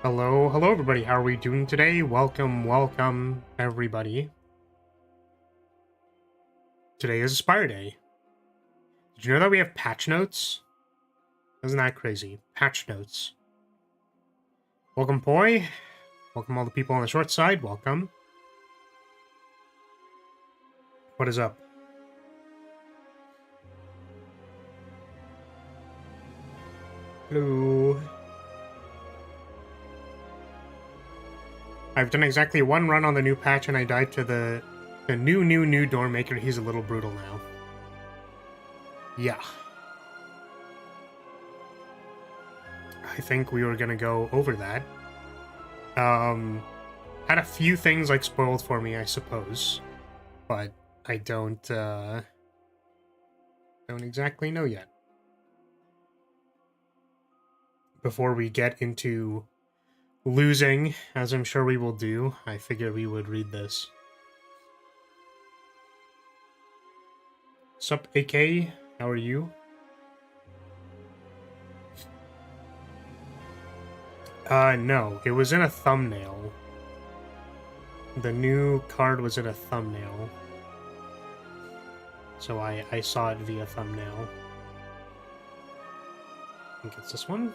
Hello, hello everybody. How are we doing today? Welcome everybody. Today is Spire Day. Did you know that we have patch notes? Isn't that crazy? Patch notes. Welcome, Poi. Welcome all the people on the short side. Welcome. What is up? Hello. I've done exactly one run on the new patch and I died to the new door maker. He's a little brutal now. Yeah. I think we were gonna go over that. Had a few things like spoiled for me, I suppose, but I don't exactly know yet. Before we get into losing, as I'm sure we will do, I figured we would read this. Sup, AK? How are you? No, it was in a thumbnail. The new card was in a thumbnail. So I saw it via thumbnail. I think it's this one.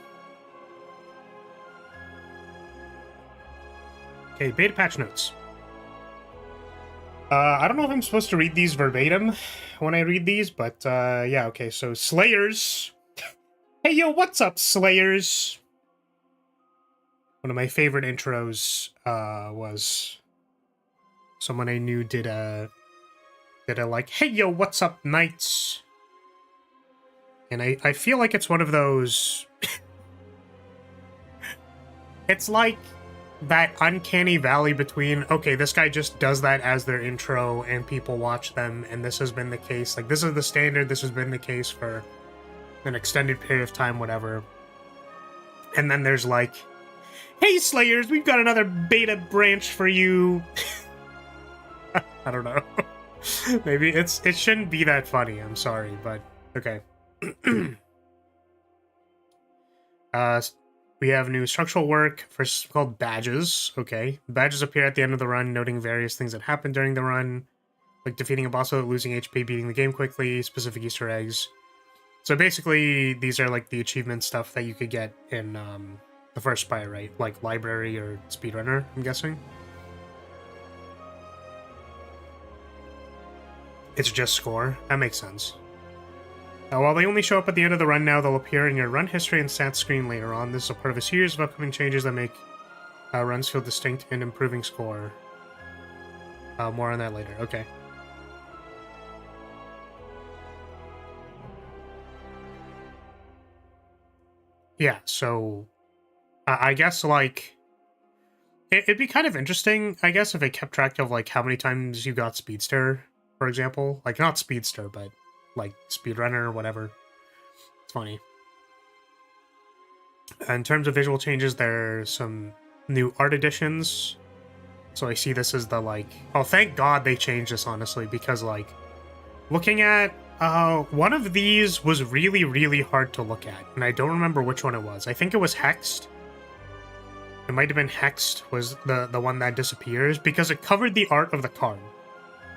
Okay, beta patch notes. I don't know if I'm supposed to read these verbatim when I read these, but yeah, okay, so Slayers. Hey yo, what's up, Slayers? One of my favorite intros was someone I knew did a like, hey yo, what's up, knights? And I feel like it's one of those it's like that uncanny valley between, okay, this guy just does that as their intro and people watch them, and this has been the case. Like, this is the standard, this has been the case for an extended period of time, whatever. And then there's like, hey Slayers, we've got another beta branch for you. I don't know. Maybe it shouldn't be that funny, I'm sorry, but okay. We have new structural work, first called badges. Okay. Badges appear at the end of the run, noting various things that happened during the run, like defeating a boss without losing HP, beating the game quickly, specific Easter eggs. So basically, these are like the achievement stuff that you could get in the first Spire, right? Like library or speedrunner, I'm guessing. It's just score. That makes sense. While they only show up at the end of the run now, they'll appear in your run history and stats screen later on. This is a part of a series of upcoming changes that make runs feel distinct and improving score. More on that later. Okay. Yeah, so I guess, like, it'd be kind of interesting, I guess, if it kept track of, like, how many times you got Speedster, for example. Like, not Speedster, but, like, Speedrunner or whatever. It's funny. In terms of visual changes, there's some new art additions. So I see this as the, like... Oh, thank God they changed this, honestly, because, like, looking at... one of these was really, really hard to look at, and I don't remember which one it was. I think it was Hexed. It might have been Hexed was the one that disappears, because it covered the art of the card.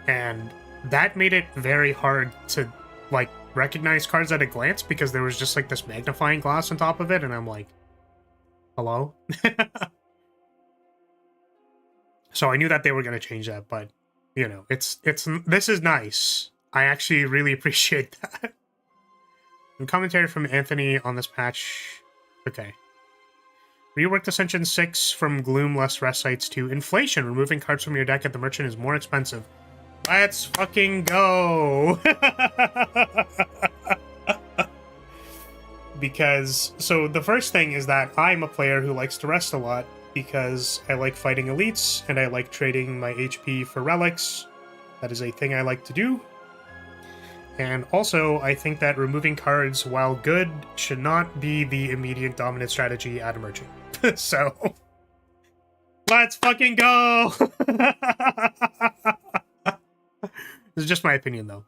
And that made it very hard to, like, recognize cards at a glance, because there was just, like, this magnifying glass on top of it, and I'm like, hello? So I knew that they were going to change that, but, you know, this is nice. I actually really appreciate that. And commentary from Anthony on this patch. Okay. Reworked Ascension 6 from Gloom less rest sites to Inflation. Removing cards from your deck at the merchant is more expensive. Let's fucking go! Because, so the first thing is that I'm a player who likes to rest a lot because I like fighting elites and I like trading my HP for relics. That is a thing I like to do. And also, I think that removing cards, while good, should not be the immediate dominant strategy at a merchant. So, let's fucking go! This is just my opinion, though.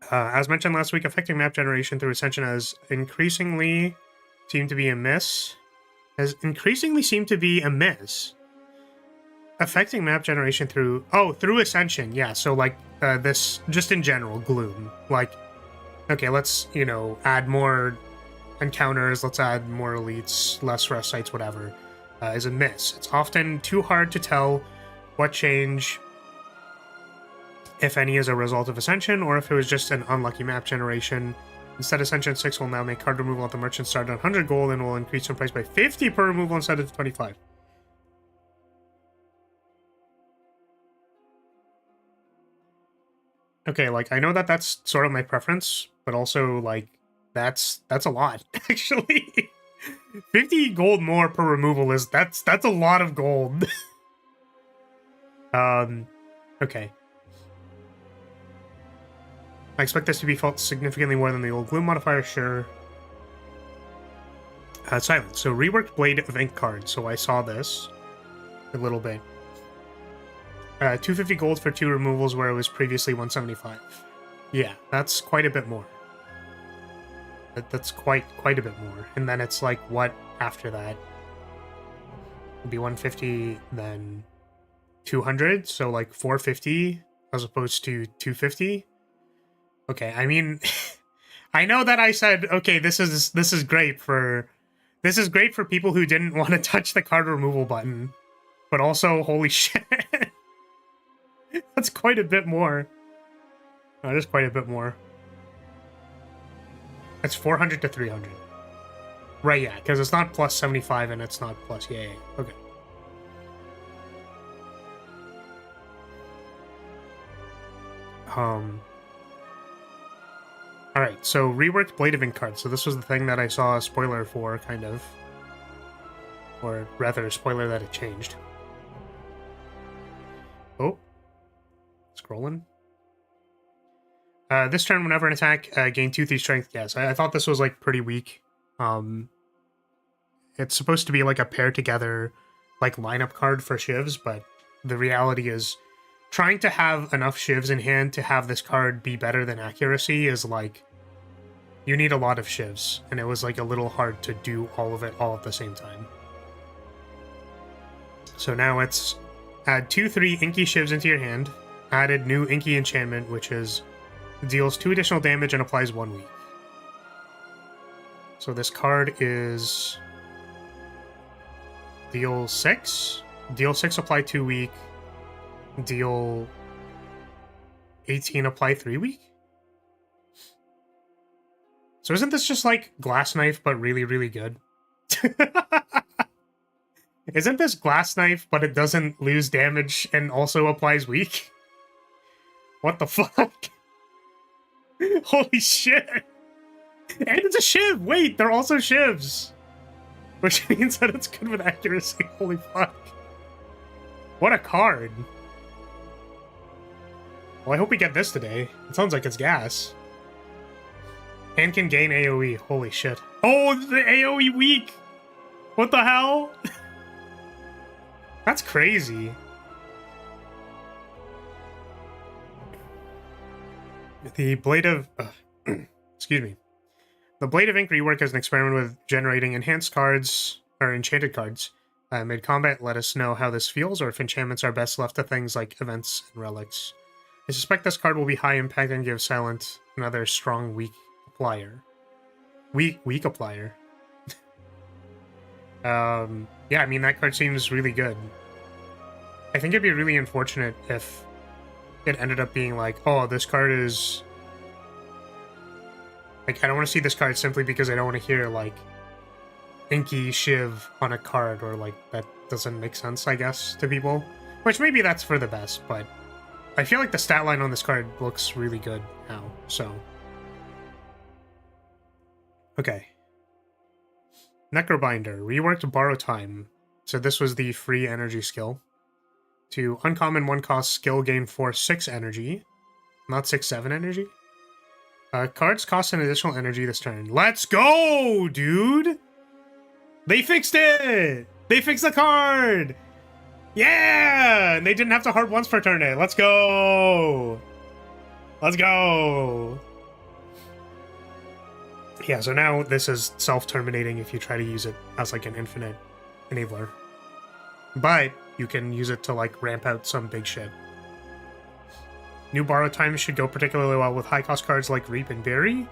As mentioned last week, affecting map generation through Ascension has increasingly seemed to be a miss. has increasingly seemed to be amiss, affecting map generation through Ascension. Yeah, so like this just in general gloom. Like, okay, let's add more encounters, let's add more elites, less rest sites, whatever, is a miss. It's often too hard to tell what change, if any, is a result of Ascension, or if it was just an unlucky map generation. Instead, Ascension 6 will now make card removal at the merchant start at 100 gold and will increase in price by 50 per removal instead of 25. Okay, like, I know that that's sort of my preference, but also, like, that's a lot, actually. 50 gold more per removal that's a lot of gold. Okay. I expect this to be felt significantly more than the old gloom modifier, sure. Silence. So reworked Blade of Ink card. So I saw this a little bit. 250 gold for 2 removals where it was previously 175. Yeah, that's quite a bit more. That's quite a bit more. And then it's like, what after that? It'd be 150, then 200, so like 450 as opposed to 250. Okay, I mean, I know that I said, okay, this is great for people who didn't want to touch the card removal button, but also, holy shit, that's quite a bit more. That is quite a bit more. It's 400 to 300. Right, yeah, because it's not plus 75 and it's not plus, yeah. Okay. Alright, so reworked Blade of Ink card. So this was the thing that I saw a spoiler for, kind of. Or rather, a spoiler that it changed. Oh. Scrolling. This turn, whenever an attack, gain 2/3 strength. Yes, I thought this was, like, pretty weak. It's supposed to be, like, a pair-together, like, lineup card for shivs, but the reality is trying to have enough shivs in hand to have this card be better than accuracy is, like, you need a lot of shivs, and it was, like, a little hard to do all of it all at the same time. So now it's add 2/3 inky shivs into your hand, added new inky enchantment, which is deals 2 additional damage and applies 1 week. So this card is deal 6. Deal 6, apply 2 week. Deal 18, apply 3 week? So isn't this just like Glass Knife, but really, really good? Isn't this Glass Knife, but it doesn't lose damage and also applies weak? What the fuck? Holy shit! And it's a shiv! Wait, they're also shivs! Which means that it's good with accuracy. Holy fuck. What a card. Well, I hope we get this today. It sounds like it's gas. And can gain AoE. Holy shit. Oh, the AoE weak! What the hell? That's crazy. The Blade of... excuse me. The Blade of Ink rework is an experiment with generating enhanced cards, or enchanted cards. Mid-combat, let us know how this feels, or if enchantments are best left to things like events and relics. I suspect this card will be high impact and give Silent another strong weak applier. Weak applier. Yeah, I mean, that card seems really good. I think it'd be really unfortunate if it ended up being like, oh, this card is... Like, I don't want to see this card simply because I don't want to hear, like, inky shiv on a card, or, like, that doesn't make sense, I guess, to people. Which maybe that's for the best, but I feel like the stat line on this card looks really good now, so... Okay. Necrobinder. Reworked Borrow Time. So this was the free energy skill. To uncommon 1-cost skill, gain 4/6 energy. Not 6/7 energy. Cards cost an additional energy this turn. Let's go, dude! They fixed it! They fixed the card! Yeah! And they didn't have to hard once per turn it. Let's go! Let's go! Yeah, so now this is self-terminating if you try to use it as like an infinite enabler. But you can use it to like ramp out some big shit. New borrow times should go particularly well with high-cost cards like Reap and Bury,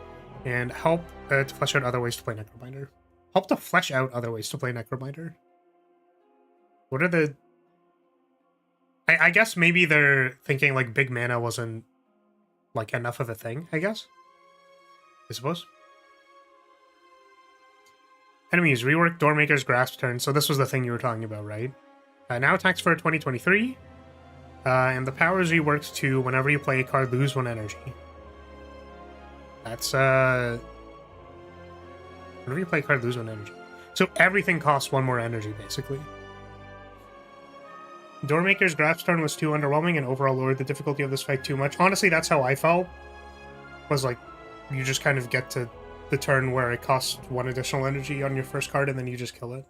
and help to flesh out other ways to play Necrobinder. Help to flesh out other ways to play Necrobinder. What are the... I guess maybe they're thinking like big mana wasn't like enough of a thing, I guess? I suppose. Enemies, rework Doormaker's Grasp turn. So this was the thing you were talking about, right? Now attacks for 2023. And the power is reworked to whenever you play a card, lose 1 energy. That's, whenever you play a card, lose 1 energy. So everything costs 1 more energy, basically. Doormaker's Grasp turn was too underwhelming and overall lowered the difficulty of this fight too much. Honestly, that's how I felt. Was like, you just kind of get to the turn where it costs 1 additional energy on your first card and then you just kill it.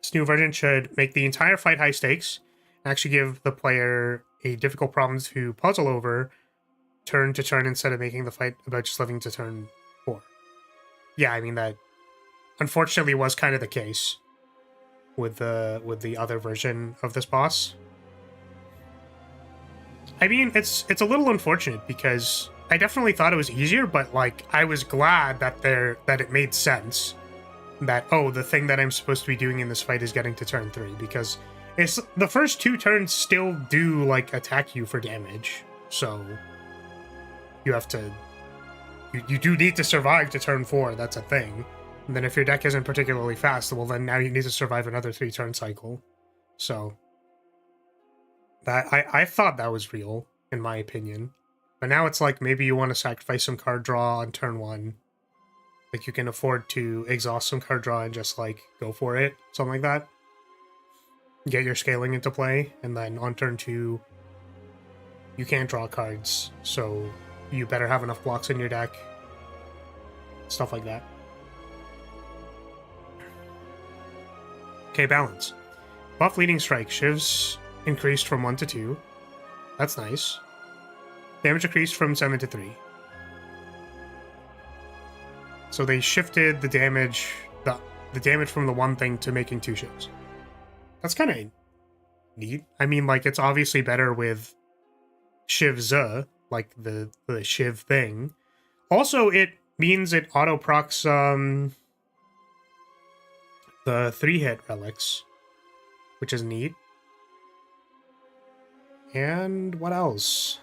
This new version should make the entire fight high stakes, and actually give the player a difficult problem to puzzle over turn to turn instead of making the fight about just living to turn 4. Yeah, I mean that unfortunately was kind of the case with the other version of this boss. I mean, it's a little unfortunate because I definitely thought it was easier, but like I was glad that it made sense that, oh, the thing that I'm supposed to be doing in this fight is getting to turn 3, because it's the first 2 turns still do like attack you for damage, so you have to you do need to survive to turn 4. That's a thing. And then if your deck isn't particularly fast, well, then now you need to survive another 3-turn cycle. So that I thought that was real, in my opinion. But now it's like maybe you want to sacrifice some card draw on turn 1. Like you can afford to exhaust some card draw and just like go for it, something like that. Get your scaling into play, and then on turn 2, you can't draw cards, so you better have enough blocks in your deck. Stuff like that. Okay, balance. Buff Leading Strike. Shivs increased from 1 to 2. That's nice. Damage increased from 7 to 3. So they shifted the damage from the one thing to making 2 shivs. That's kind of neat. I mean, like, it's obviously better with Shivza, like the Shiv thing. Also, it means it auto-procs the 3-hit relics, which is neat. And what else?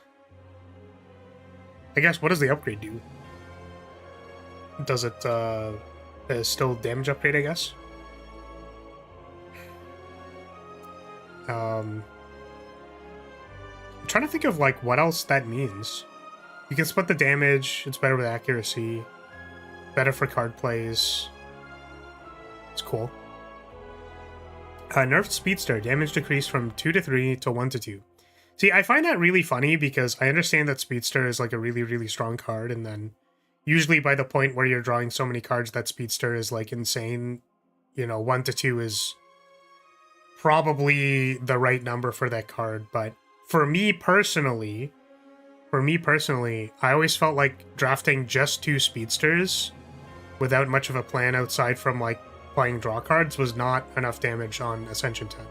I guess, what does the upgrade do? Does it still damage upgrade, I guess? I'm trying to think of like what else that means. You can split the damage, it's better with accuracy, better for card plays. It's cool. Nerfed Speedster, damage decreased from 2 to 3 to 1 to 2. See, I find that really funny because I understand that Speedster is like a really, really strong card, and then usually by the point where you're drawing so many cards that Speedster is like insane, you know, 1 to 2 is probably the right number for that card. But for me personally, I always felt like drafting just 2 Speedsters without much of a plan outside from like playing draw cards was not enough damage on Ascension 10.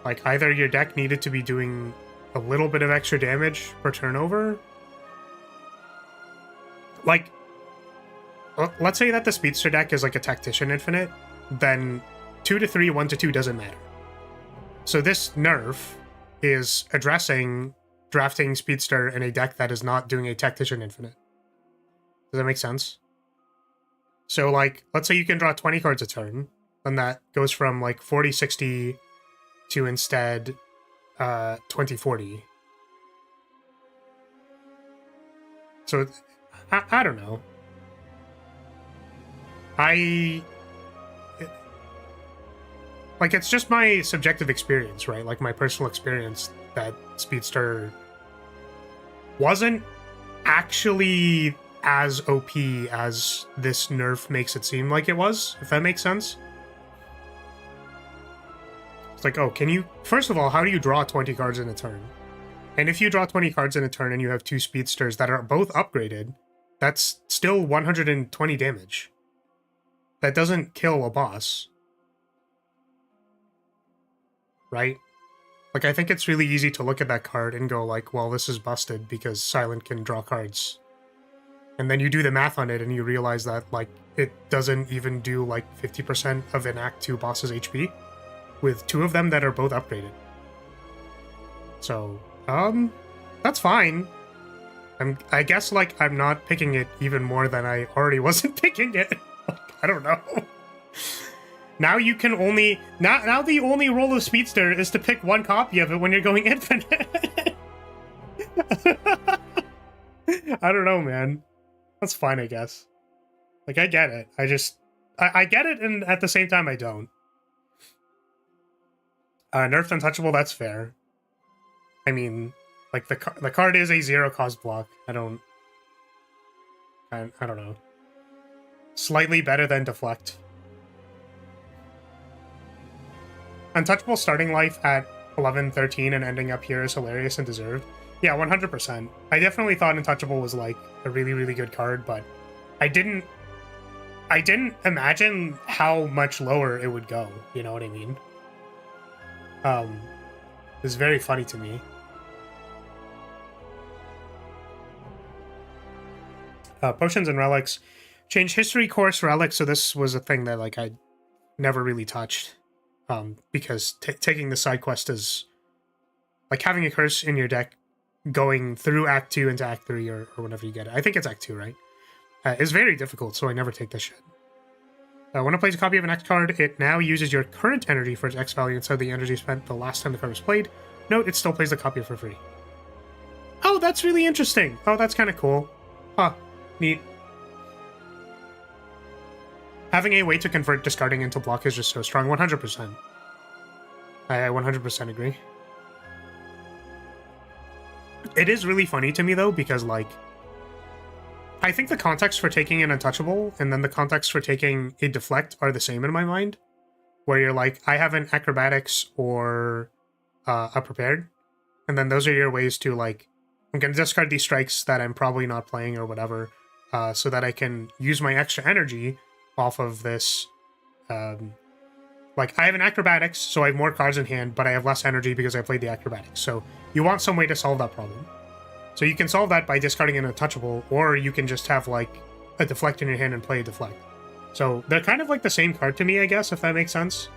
Like, either your deck needed to be doing a little bit of extra damage per turnover. Like, let's say that the Speedster deck is like a Tactician Infinite, then 2 to 3, 1 to 2 doesn't matter. So this nerf is addressing drafting Speedster in a deck that is not doing a Tactician Infinite. Does that make sense? So, like, let's say you can draw 20 cards a turn, and that goes from, like, 40-60 to instead 20-40. So, I don't know. Like, it's just my subjective experience, right? Like, my personal experience that Speedster wasn't actually as OP as this nerf makes it seem like it was, if that makes sense. It's like, oh, can you... First of all, how do you draw 20 cards in a turn? And if you draw 20 cards in a turn and you have 2 speedsters that are both upgraded, that's still 120 damage. That doesn't kill a boss. Right? Like, I think it's really easy to look at that card and go like, well, this is busted because Silent can draw cards. And then you do the math on it and you realize that, like, it doesn't even do, like, 50% of an Act 2 boss's HP with 2 of them that are both upgraded. So, that's fine. I guess, like, I'm not picking it even more than I already wasn't picking it. Like, I don't know. Now you can only... Now the only role of Speedster is to pick 1 copy of it when you're going infinite. I don't know, man. That's fine, I guess. Like, I get it. I get it, and at the same time, I don't. Nerfed Untouchable, that's fair. I mean, like, the card is a 0-cost block. I don't know. Slightly better than Deflect. Untouchable starting life at 11-13 and ending up here is hilarious and deserved. Yeah, 100%. I definitely thought Untouchable was, like, a really, really good card, but I didn't imagine how much lower it would go, you know what I mean? It's very funny to me. Potions and Relics. Change History Course Relics, so this was a thing that, like, I never really touched. Because taking the side quest is... Like, having a curse in your deck going through Act 2 into Act 3 or whenever you get it. I think it's Act 2, right? Is very difficult, so I never take this shit. When it plays a copy of an X card, it now uses your current energy for its X value instead of the energy spent the last time the card was played. Note, it still plays the copy for free. Oh, that's really interesting. Oh, that's kind of cool. Huh. Neat. Having a way to convert discarding into block is just so strong. 100%. I 100% agree. It is really funny to me, though, because, like, I think the context for taking an Untouchable and then the context for taking a Deflect are the same in my mind. Where you're like, I have an Acrobatics or a Prepared. And then those are your ways to, like, I'm going to discard these strikes that I'm probably not playing or whatever, so that I can use my extra energy off of this. Like, I have an Acrobatics, so I have more cards in hand, but I have less energy because I played the Acrobatics. So you want some way to solve that problem. So you can solve that by discarding an Untouchable, or you can just have, like, a Deflect in your hand and play a Deflect. So they're kind of like the same card to me, I guess, if that makes sense.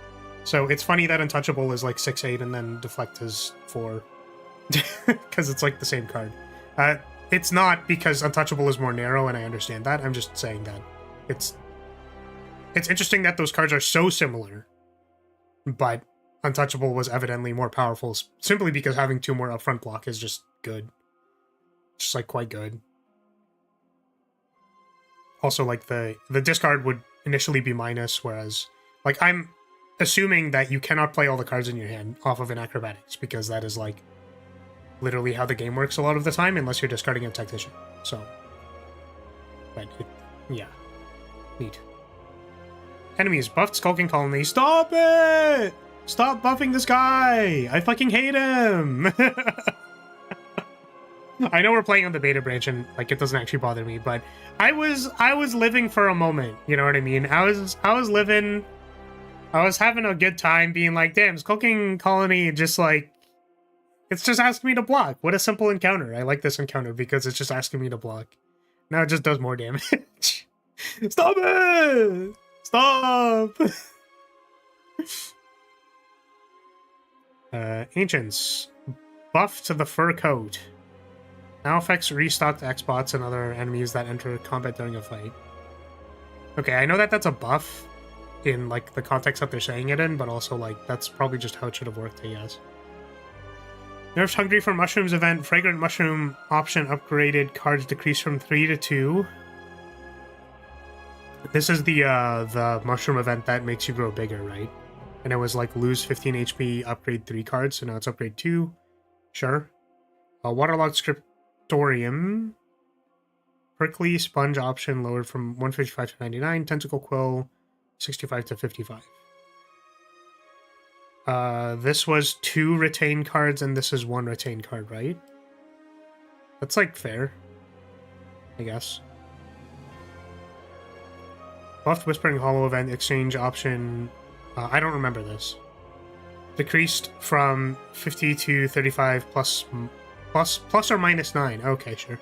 So it's funny that Untouchable is like 6-8 and then Deflect is 4. Because it's like the same card. It's not, because Untouchable is more narrow, and I understand that. I'm just saying that it's interesting that those cards are so similar, but Untouchable was evidently more powerful simply because having 2 more upfront block is just good. Just, like, quite good. Also, like, the discard would initially be minus, whereas, like, I'm assuming that you cannot play all the cards in your hand off of an Acrobatics, because that is, like, literally how the game works a lot of the time, unless you're discarding a Tactician. So, but, yeah. Neat. Enemies, buffed Skulking Colony. Stop it! Stop buffing this guy! I fucking hate him! I know we're playing on the beta branch and, like, it doesn't actually bother me, but I was living for a moment, you know what I mean? I was living, I was having a good time being like, damn, Skulking Colony just, like, it's just asking me to block. What a simple encounter. I like this encounter because it's just asking me to block. Now it just does more damage. Stop it! Stop! Ancients. Buff to the fur coat. Now affects restocked X-bots and other enemies that enter combat during a fight. Okay, I know that that's a buff in, like, the context that they're saying it in, but also, like, that's probably just how it should have worked, I guess. Nerfs Hungry for Mushrooms event. Fragrant Mushroom option upgraded. Cards decrease from 3 to 2. This is the mushroom event that makes you grow bigger, right? And it was like lose 15 HP, upgrade 3 cards, so now it's upgrade 2. Sure. Waterlogged Scriptorium. Prickly Sponge option lowered from 155 to 99. Tentacle Quill 65 to 55. This was 2 retained cards, and this is 1 retained card, right? That's, like, fair, I guess. Buffed Whispering Hollow event exchange option. I don't remember this. Decreased from 50 to 35 plus or minus 9. Okay, sure.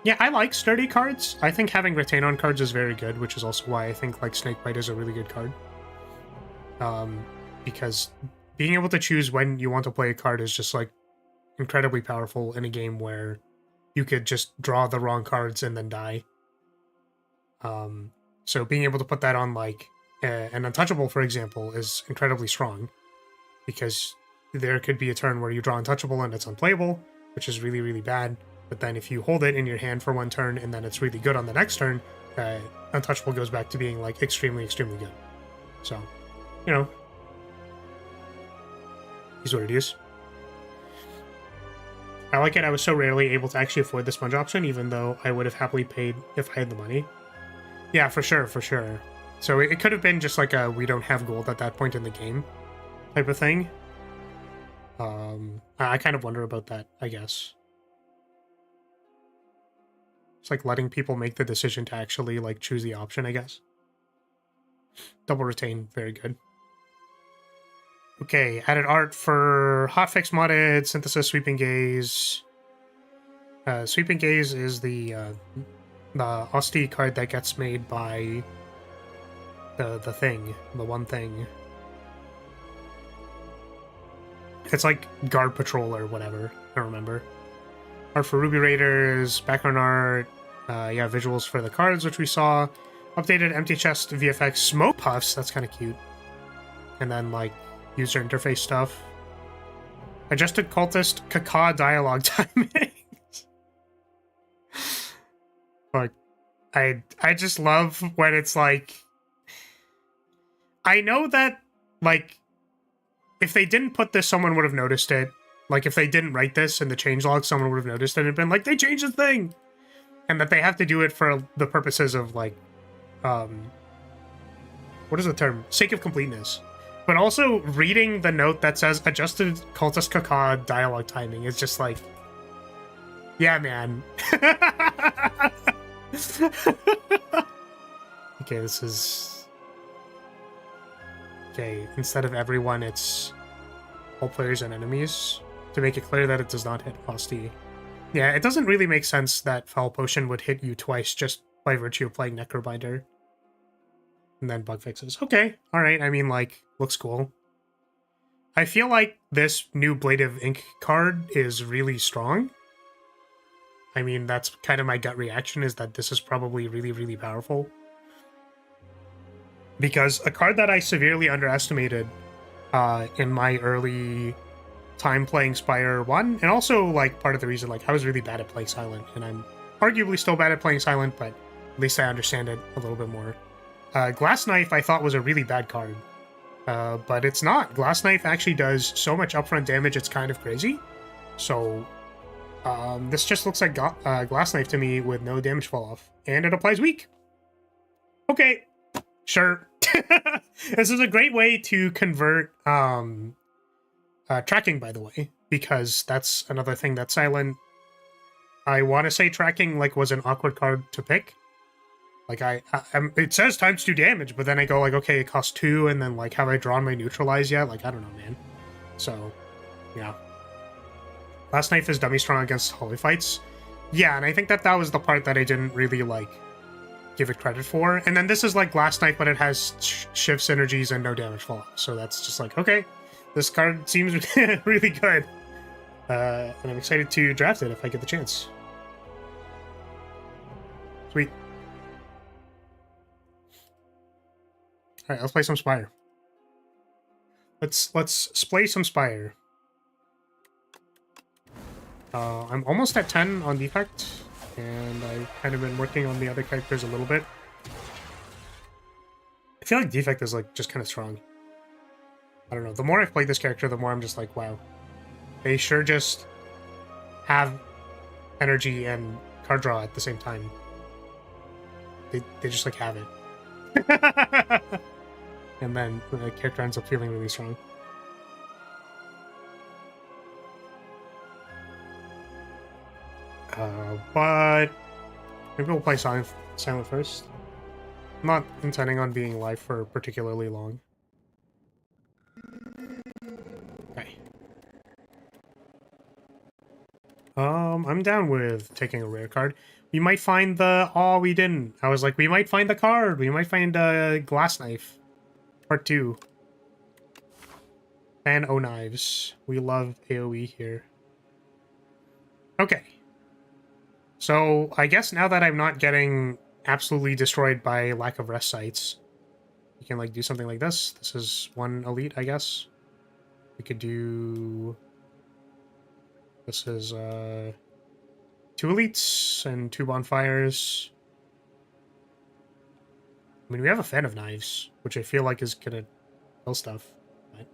Yeah, I like sturdy cards. I think having Retain on cards is very good, which is also why I think like Snakebite is a really good card. Because being able to choose when you want to play a card is just like incredibly powerful in a game where you could just draw the wrong cards and then die. So being able to put that on like an Untouchable, for example, is incredibly strong, because there could be a turn where you draw Untouchable and it's unplayable, which is really, really bad. But then if you hold it in your hand for one turn and then it's really good on the next turn, Untouchable goes back to being like extremely, extremely good. So, you know, is what it is. I like it. I was so rarely able to actually afford the sponge option, even though I would have happily paid if I had the money. Yeah, for sure, for sure. So it could have been just like a we don't have gold at that point in the game type of thing. I kind of wonder about that, I guess. It's like letting people make the decision to actually like choose the option, I guess. Double Retain, very good. Okay, added art for Hotfix modded, Synthesis, Sweeping Gaze. Sweeping Gaze is the Osti card that gets made by the one thing. It's like Guard Patrol or whatever, I don't remember. Art for Ruby Raiders, background art, yeah, visuals for the cards, which we saw. Updated Empty Chest VFX, Smoke Puffs, that's kind of cute. And then, like, user interface stuff. Adjusted Cultist Caca dialogue timing. Like, I just love when it's like... I know that, like, if they didn't put this, someone would have noticed it. Like, if they didn't write this in the changelog, someone would have noticed it and been like, they changed the thing! And that they have to do it for the purposes of, like, what is the term? Sake of completeness. But also, reading the note that says, adjusted Cultist Caca dialogue timing is just like, yeah, man. Okay, this is... Okay, instead of everyone, it's all players and enemies, to make it clear that it does not hit Osti. Yeah, it doesn't really make sense that Foul Potion would hit you twice just by virtue of playing Necrobinder. And then bug fixes. Okay, alright, I mean, like, looks cool. I feel like this new Blade of Ink card is really strong. I mean, that's kind of my gut reaction, is that this is probably really, really powerful. Because a card that I severely underestimated in my early time playing Spire 1, and also, like, part of the reason, like, I was really bad at playing Silent, and I'm arguably still bad at playing Silent, but at least I understand it a little bit more. Glass Knife I thought was a really bad card, but it's not. Glass Knife actually does so much upfront damage, it's kind of crazy. So, this just looks like Glass Knife to me with no damage fall off, and it applies weak. Okay, sure. This is a great way to convert tracking, by the way, because that's another thing that's Silent. I want to say tracking like was an awkward card to pick. Like it says times 2 damage, but then I go like, okay, it costs 2, and then like, have I drawn my neutralize yet? Like, I don't know, man. So, yeah. Last Knife is dummy strong against holy fights. Yeah, and I think that was the part that I didn't really like give it credit for. And then this is like Glass Knife, but it has shiv synergies and no damage fall off. So that's just like, okay, this card seems really good. And I'm excited to draft it if I get the chance. Sweet. Alright, let's play some Spire. Let's play some Spire. I'm almost at 10 on Defect, and I've kind of been working on the other characters a little bit. I feel like Defect is like just kind of strong. I don't know. The more I've played this character, the more I'm just like, wow. They sure just have energy and card draw at the same time. They just like have it. And then the character ends up feeling really strong. But maybe we'll play Silent first. I'm not intending on being live for particularly long. Okay. I'm down with taking a rare card. We might find the... Oh, we didn't. I was like, we might find the card. We might find a glass knife. Part 2. And O knives. We love AoE here. Okay. So, I guess now that I'm not getting absolutely destroyed by lack of rest sites, we can, like, do something like this. This is one elite, I guess. We could do... This is, 2 elites and 2 bonfires. I mean, we have a fan of knives, which I feel like is gonna kill stuff. But...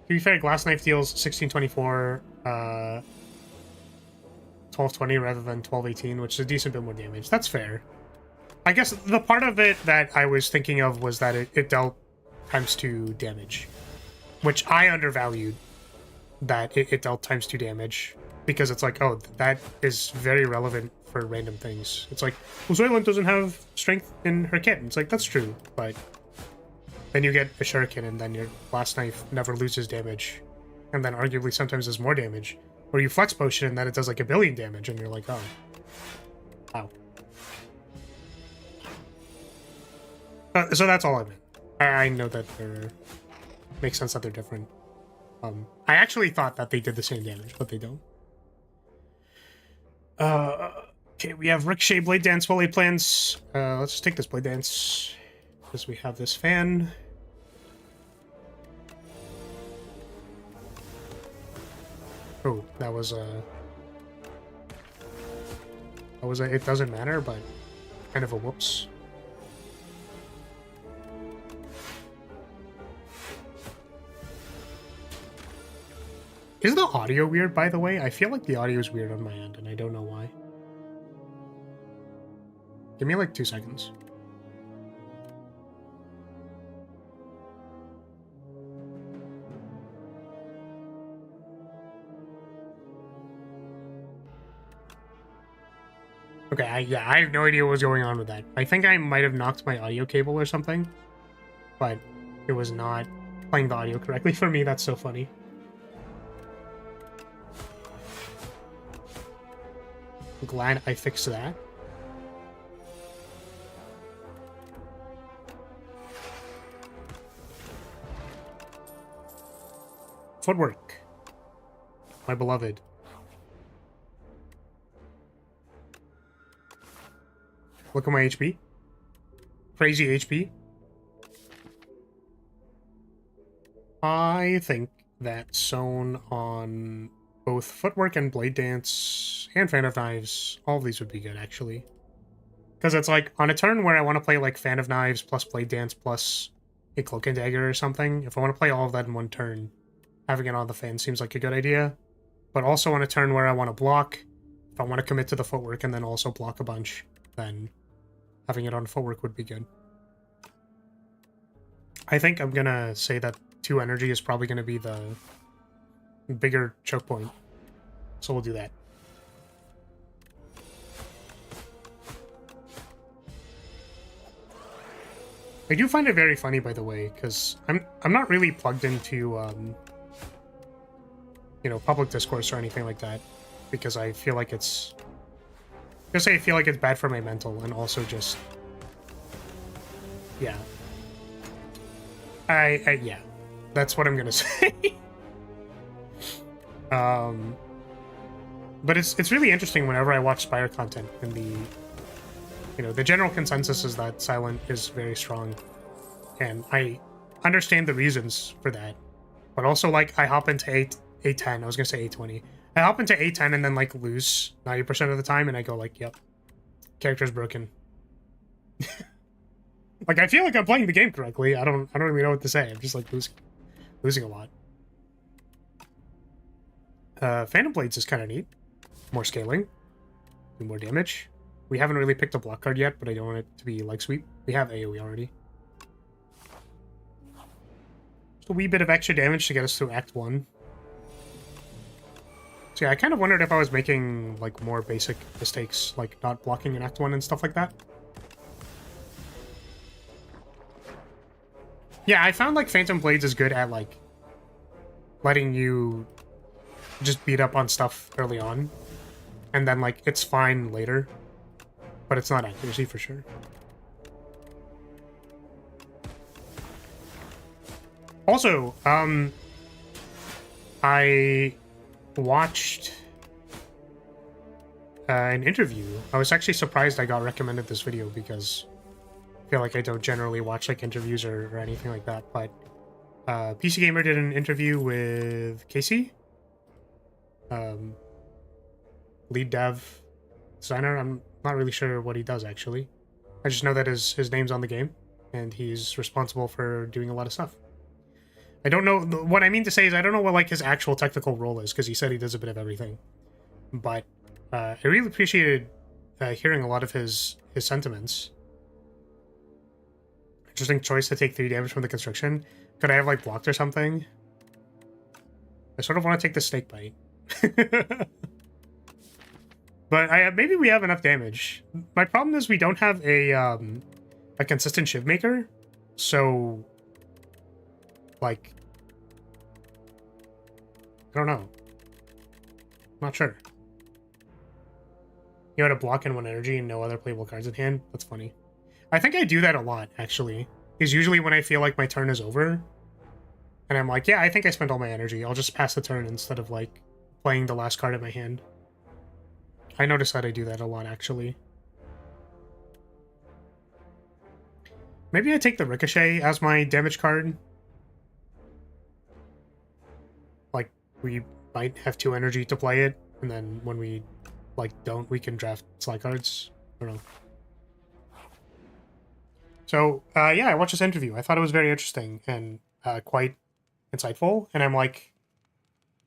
To be fair, glass knife deals 1624, 1220 rather than 1218, which is a decent bit more damage. That's fair. I guess the part of it that I was thinking of was that it dealt ×2 damage, which I undervalued, that it dealt ×2 damage, because it's like, oh, that is very relevant for random things. It's like, well, Zoyland doesn't have strength in her kit. It's like, that's true, but then you get a shuriken, and then your glass knife never loses damage, and then arguably sometimes does more damage. Or you flex potion, and then it does like 1 billion damage, and you're like, oh, wow. So that's all I meant. I know that they're... Makes sense that they're different. I actually thought that they did the same damage, but they don't. Okay, we have Ricochet, Blade Dance, Volley plans. Let's just take this Blade Dance, because we have this fan. Oh, that was a... It doesn't matter, but kind of a whoops. Is the audio weird, by the way? I feel like the audio is weird on my end, and I don't know why. Give me like 2 seconds. Okay, I have no idea what was going on with that. I think I might have knocked my audio cable or something, but it was not playing the audio correctly for me. That's so funny. I'm glad I fixed that. Footwork. My beloved. Look at my HP. Crazy HP. I think that sewn on both Footwork and Blade Dance and Fan of Knives, all of these would be good, actually. Because it's like, on a turn where I want to play like Fan of Knives plus Blade Dance plus a Cloak and Dagger or something, if I want to play all of that in one turn, having it on the fan seems like a good idea. But also on a turn where I want to block, if I want to commit to the Footwork and then also block a bunch, then having it on Footwork would be good. I think I'm gonna say that 2 energy is probably gonna be the bigger choke point. So we'll do that. I do find it very funny, by the way, because I'm not really plugged into you know, public discourse or anything like that, because I feel like it's I feel like it's bad for my mental, and also just yeah. Yeah, that's what I'm gonna say. But it's really interesting whenever I watch Spire content, and the general consensus is that Silent is very strong, and I understand the reasons for that. But also, like, I hop into 810. I was gonna say 820. I hop into 810 and then like lose 90% of the time, and I go like, yep, character's broken. Like, I feel like I'm playing the game correctly. I don't really know what to say. I'm just like losing a lot. Phantom Blades is kind of neat. More scaling, do more damage. We haven't really picked a block card yet, but I don't want it to be like sweep. We have AoE already. Just a wee bit of extra damage to get us through Act 1. Yeah, I kind of wondered if I was making, like, more basic mistakes, like not blocking in Act 1 and stuff like that. Yeah, I found, like, Phantom Blades is good at, like, letting you just beat up on stuff early on. And then, like, it's fine later. But it's not accuracy for sure. Also, I watched an interview. I was actually surprised I got recommended this video because I feel like I don't generally watch like interviews or anything like that. But PC Gamer did an interview with Casey, lead dev designer. I'm not really sure what he does actually. I just know that his name's on the game, and he's responsible for doing a lot of stuff. I don't know, what I mean to say is I don't know what like his actual technical role is, because he said he does a bit of everything. But I really appreciated hearing a lot of his sentiments. Interesting choice to take 3 damage from the construction. Could I have like blocked or something? I sort of want to take the snake bite. But maybe we have enough damage. My problem is we don't have a consistent shiv maker, so like I don't know. Not sure. You had a block in 1 energy and no other playable cards in hand? That's funny. I think I do that a lot, actually. Is usually when I feel like my turn is over. And I'm like, yeah, I think I spent all my energy. I'll just pass the turn instead of, like, playing the last card in my hand. I notice that I do that a lot, actually. Maybe I take the Ricochet as my damage card. Like, we might have 2 energy to play it, and then when we, like, don't, we can draft slide cards. I don't know. So, yeah, I watched this interview. I thought it was very interesting and quite insightful, and I'm like,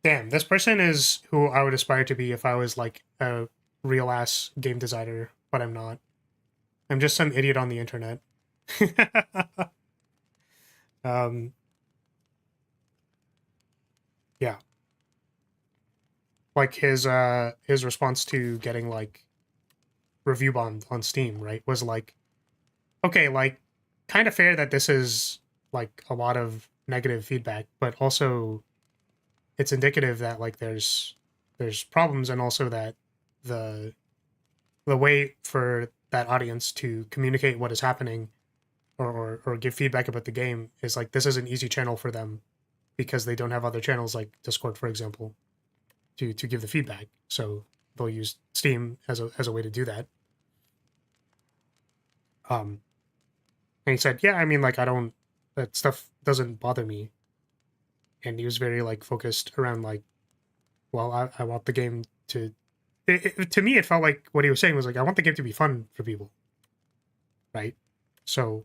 damn, this person is who I would aspire to be if I was, like, a real-ass game designer, but I'm not. I'm just some idiot on the internet. Yeah. Like, his response to getting, like, review bombed on Steam, right, was like, okay, like, kind of fair that this is, like, a lot of negative feedback, but also it's indicative that, like, there's problems, and also that the way for that audience to communicate what is happening or give feedback about the game is, like, this is an easy channel for them because they don't have other channels like Discord, for example, to give the feedback. So they'll use Steam as a way to do that. And he said, yeah, I mean, like, that stuff doesn't bother me. And he was very, like, focused around, like, well, I want the game to... to me, it felt like what he was saying was, like, I want the game to be fun for people. Right? So,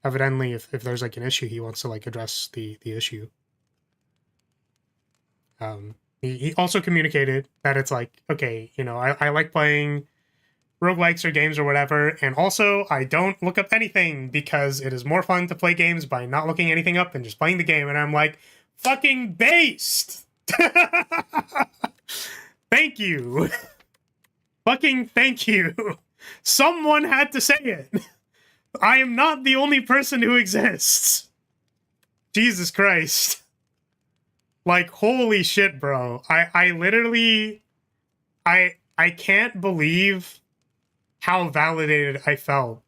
evidently, if there's, like, an issue, he wants to, like, address the issue. He also communicated that it's like, okay, you know, I like playing roguelikes or games or whatever, and also I don't look up anything because it is more fun to play games by not looking anything up and just playing the game. And I'm like, fucking based! Thank you! Fucking thank you! Someone had to say it! I am not the only person who exists! Jesus Christ. Like, holy shit, bro. I literally... I can't believe how validated I felt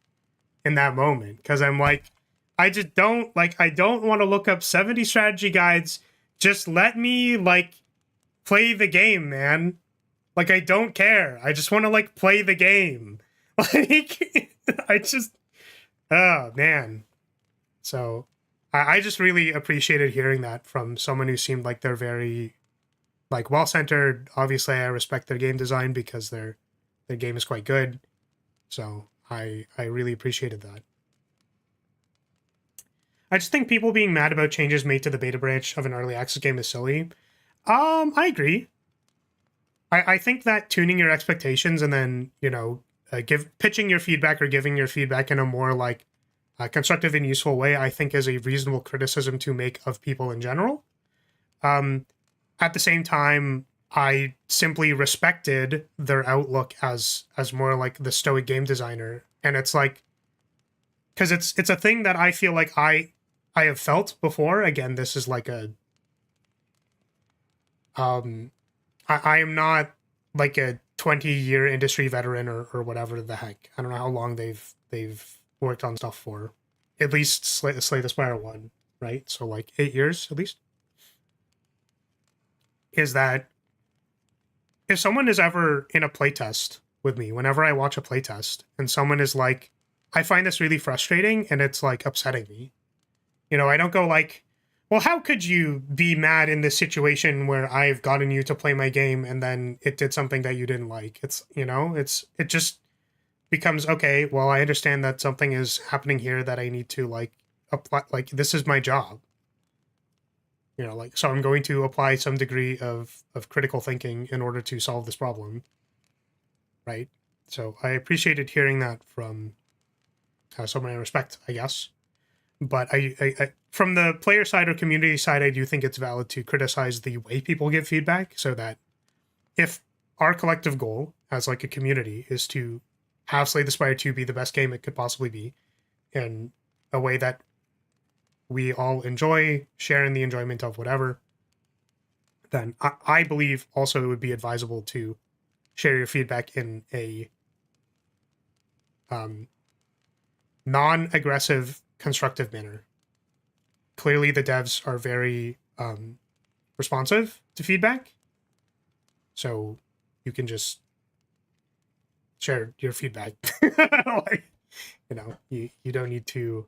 in that moment. Because I'm like, I just don't, like, I don't want to look up 70 strategy guides. Just let me, like, play the game, man. Like, I don't care. I just want to, like, play the game. Like, I just... Oh, man. So, I just really appreciated hearing that from someone who seemed like they're very, like, well-centered. Obviously, I respect their game design because their game is quite good. So, I really appreciated that. I just think people being mad about changes made to the beta branch of an early access game is silly. I agree. I think that tuning your expectations and then, you know, pitching your feedback or giving your feedback in a more, like, constructive and useful way, I think is a reasonable criticism to make of people in general. At the same time, I simply respected their outlook as more like the stoic game designer. And it's like, because it's a thing that I feel like I have felt before. Again, this is like a I am not like a 20-year industry veteran or whatever the heck. I don't know how long they've worked on stuff for. At least Slay the Spire 1, right? So like 8 years at least. Is that if someone is ever in a playtest with me, whenever I watch a playtest, and someone is like, I find this really frustrating and it's like upsetting me. You know, I don't go like, well, how could you be mad in this situation where I've gotten you to play my game and then it did something that you didn't like? It's, you know, it just becomes, okay, well, I understand that something is happening here that I need to like apply, like this is my job. You know, like, so I'm going to apply some degree of critical thinking in order to solve this problem. Right? So I appreciated hearing that from someone I respect, I guess. But I, from the player side or community side, I do think it's valid to criticize the way people give feedback, so that if our collective goal as like a community is to have Slay the Spire 2 be the best game it could possibly be in a way that we all enjoy, share in the enjoyment of whatever, then I believe also it would be advisable to share your feedback in a non-aggressive, constructive manner. Clearly, the devs are very responsive to feedback, so you can just share your feedback. Like, you know, you don't need to.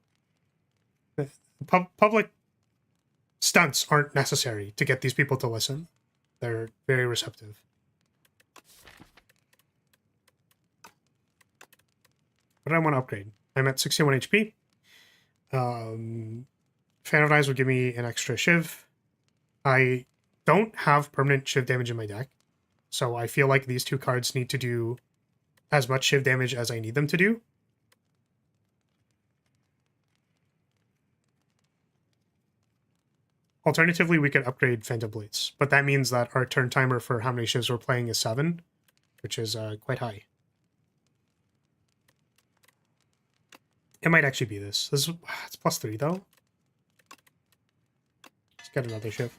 Public stunts aren't necessary to get these people to listen. They're very receptive. What do I want to upgrade? I'm at 61 HP. Fan of Knives would give me an extra shiv. I don't have permanent shiv damage in my deck, so I feel like these two cards need to do as much shiv damage as I need them to do. Alternatively, we could upgrade Phantom Blades, but that means that our turn timer for how many shivs we're playing is 7, which is quite high. It might actually be this. This is, it's +3 though. Let's get another shiv.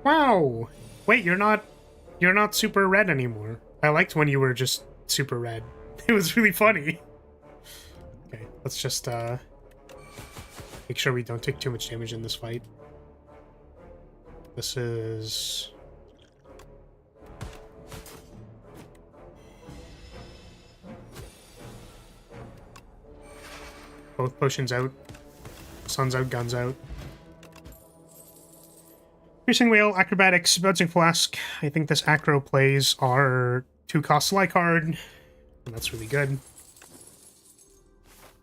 Wow! Wait, you're not super red anymore. I liked when you were just super red. It was really funny. Okay, let's just make sure we don't take too much damage in this fight. This is both potions out. Sun's out, guns out. Piercing Whale, Acrobatics, Bouncing Flask. I think this acro plays our 2-cost Sly card, and that's really good.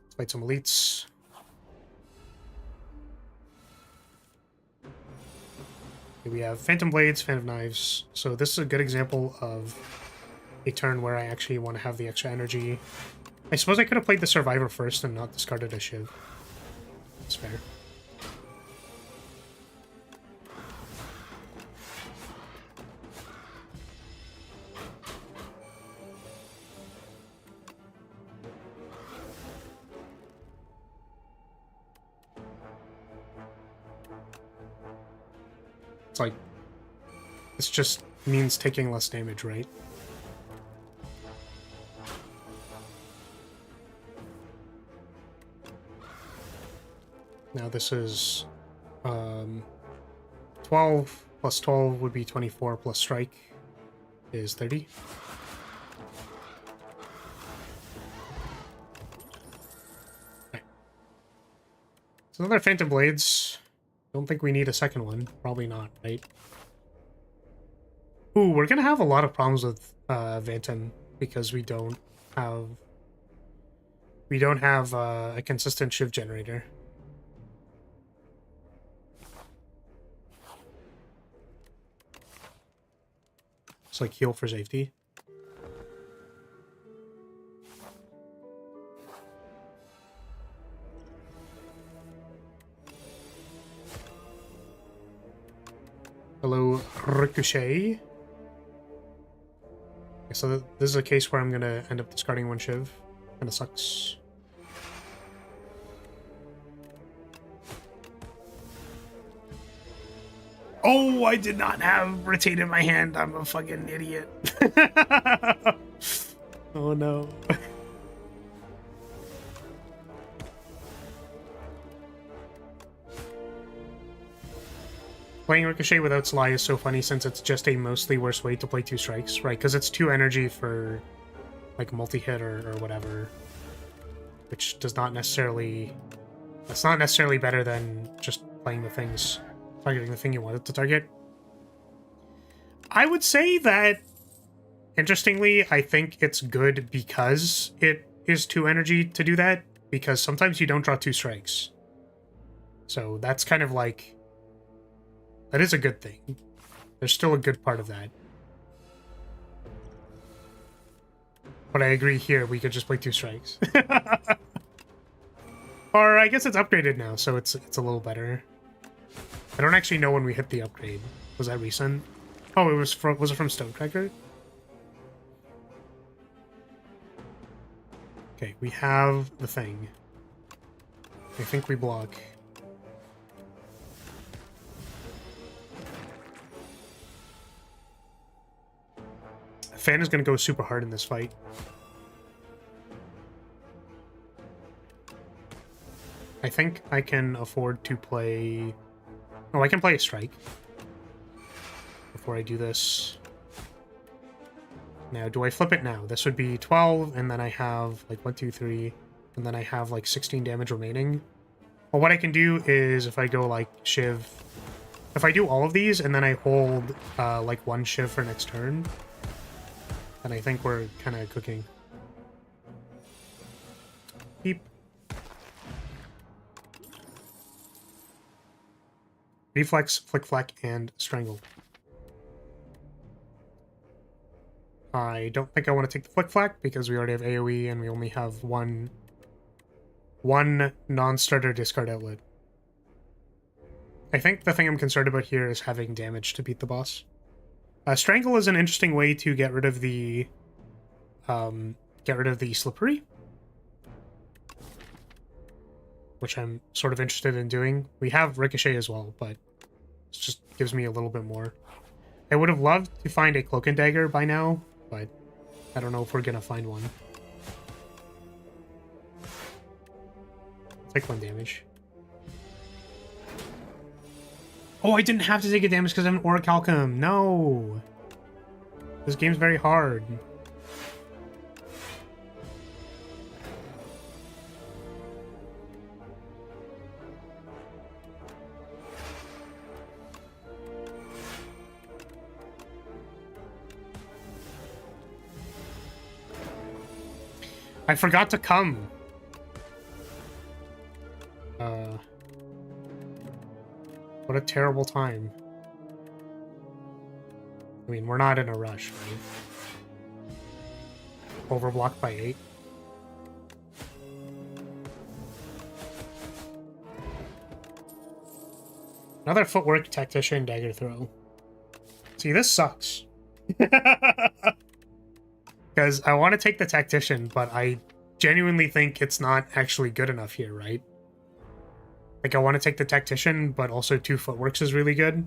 Let's fight some elites. Okay, we have Phantom Blades, Fan of Knives. So this is a good example of a turn where I actually want to have the extra energy. I suppose I could have played the Survivor first and not discarded a shiv. That's fair. It's like, this just means taking less damage, right? Now this is 12 plus 12 would be 24 plus strike is 30. Okay. So another Phantom Blades. Don't think we need a second one. Probably not, right? Ooh, we're gonna have a lot of problems with Phantom because we don't have a consistent shiv generator. It's like heal for safety. Hello, Ricochet. Okay, so this is a case where I'm gonna end up discarding one shiv. Kinda sucks. Oh, I did not have rotate in my hand. I'm a fucking idiot. Oh no. Playing Ricochet without Sly is so funny since it's just a mostly worse way to play 2 strikes, right? Because it's 2 energy for like multi-hit or whatever, which does not necessarily... That's not necessarily better than just playing the things, targeting the thing you wanted to target. I would say that, interestingly, I think it's good because it is 2 energy to do that, because sometimes you don't draw 2 strikes. So that's kind of like... That is a good thing. There's still a good part of that. But I agree here, we could just play 2 strikes. Or I guess it's upgraded now, so it's a little better. I don't actually know when we hit the upgrade. Was that recent? Oh, was it from Stonecracker? Okay, we have the thing. I think we block. Fan is going to go super hard in this fight. I think I can afford to play... Oh, I can play a strike before I do this. Now, do I flip it now? This would be 12, and then I have like 1, 2, 3, and then I have like 16 damage remaining. Well, what I can do is if I go like shiv... If I do all of these, and then I hold like 1 shiv for next turn, and I think we're kind of cooking. Beep. Reflex, Flick Flack, and Strangle. I don't think I want to take the Flick Flack because we already have AoE and we only have one non-starter discard outlet. I think the thing I'm concerned about here is having damage to beat the boss. Strangle is an interesting way to get rid of the slippery, which I'm sort of interested in doing. We have Ricochet as well, but it just gives me a little bit more. I would have loved to find a Cloak and Dagger by now, but I don't know if we're gonna find one. Take 1 damage. Oh, I didn't have to take a damage because I have an Orichalcum. No! This game's very hard. I forgot to come. What a terrible time. I mean, we're not in a rush, right? Overblocked by 8. Another footwork, tactician, dagger throw. See, this sucks. Because I want to take the tactician, but I genuinely think it's not actually good enough here, right? Like, I want to take the tactician, but also 2 footworks is really good.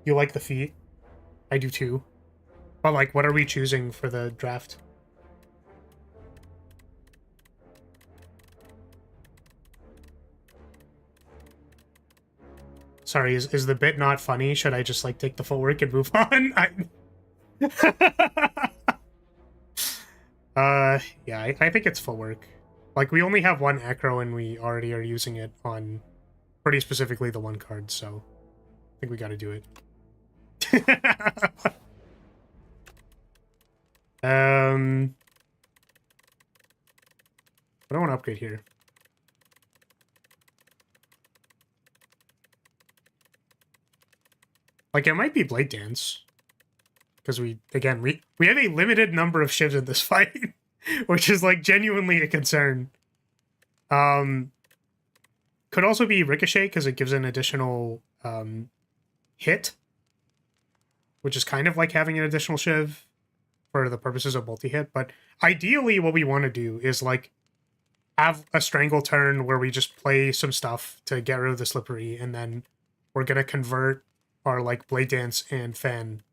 You like the feat? I do too. But, like, what are we choosing for the draft? Sorry, is the bit not funny? Should I just, like, take the footwork and move on? Yeah, I think it's footwork. Like, we only have 1 acro and we already are using it on pretty specifically the 1 card, so I think we gotta do it. I don't want to upgrade here. Like, it might be Blade Dance. Because we have a limited number of shivs in this fight, which is, like, genuinely a concern. Could could also be Ricochet because it gives an additional hit, which is kind of like having an additional shiv for the purposes of multi-hit. But ideally what we want to do is like have a strangle turn where we just play some stuff to get rid of the slippery, and then we're going to convert our like Blade Dance and Fan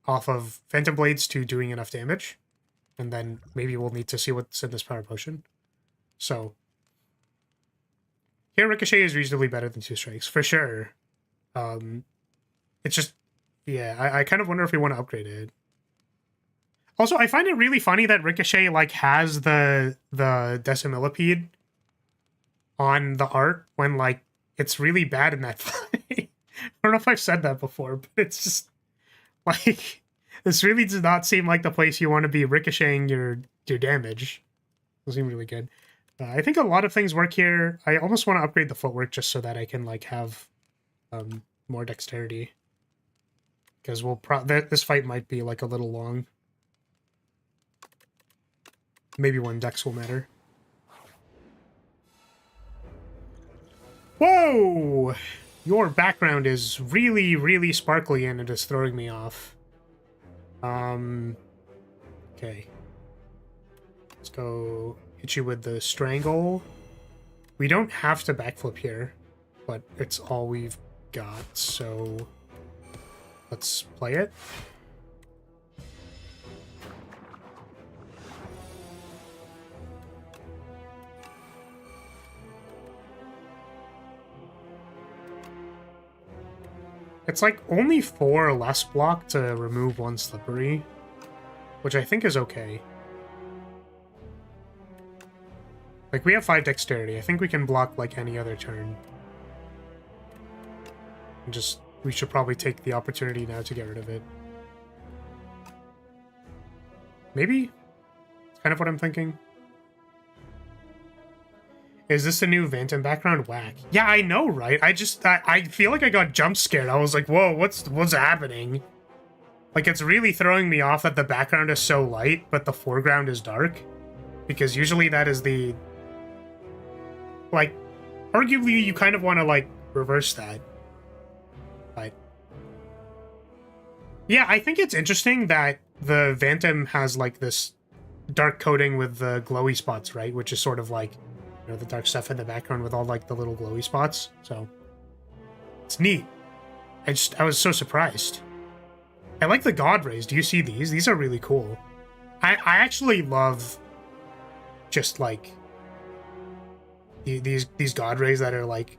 off of Phantom Blades to doing enough damage. And then maybe we'll need to see what's in this Power Potion. So here Ricochet is reasonably better than 2 strikes, for sure. It's just, yeah, I kind of wonder if we want to upgrade it. Also, I find it really funny that Ricochet like has the Decimillipede on the art when like it's really bad in that fight. I don't know if I've said that before, but it's just like this really does not seem like the place you want to be ricocheting your damage. Doesn't seem really good. I think a lot of things work here. I almost want to upgrade the footwork just so that I can like have more dexterity, because this fight might be like a little long. Maybe one dex will matter. Whoa! Your background is really, really sparkly and it is throwing me off. Okay. Let's go hit you with the Strangle. We don't have to backflip here, but it's all we've got, so let's play it. It's like only 4 less block to remove 1 slippery, which I think is okay. Like, we have 5 dexterity. I think we can block like any other turn. And just, we should probably take the opportunity now to get rid of it. Maybe? It's kind of what I'm thinking. Is this a new Phantom background? Whack. Yeah, I know, right? I feel like I got jump scared. I was like, whoa, what's happening? Like, it's really throwing me off that the background is so light, but the foreground is dark. Because usually that is the... Like, arguably you kind of want to, like, reverse that. But... yeah, I think it's interesting that the Phantom has, like, this dark coating with the glowy spots, right? Which is sort of like... you know, the dark stuff in the background with all like the little glowy spots. So it's neat. I was so surprised. I like the God Rays. Do you see these? These are really cool. I actually love just like these God Rays that are like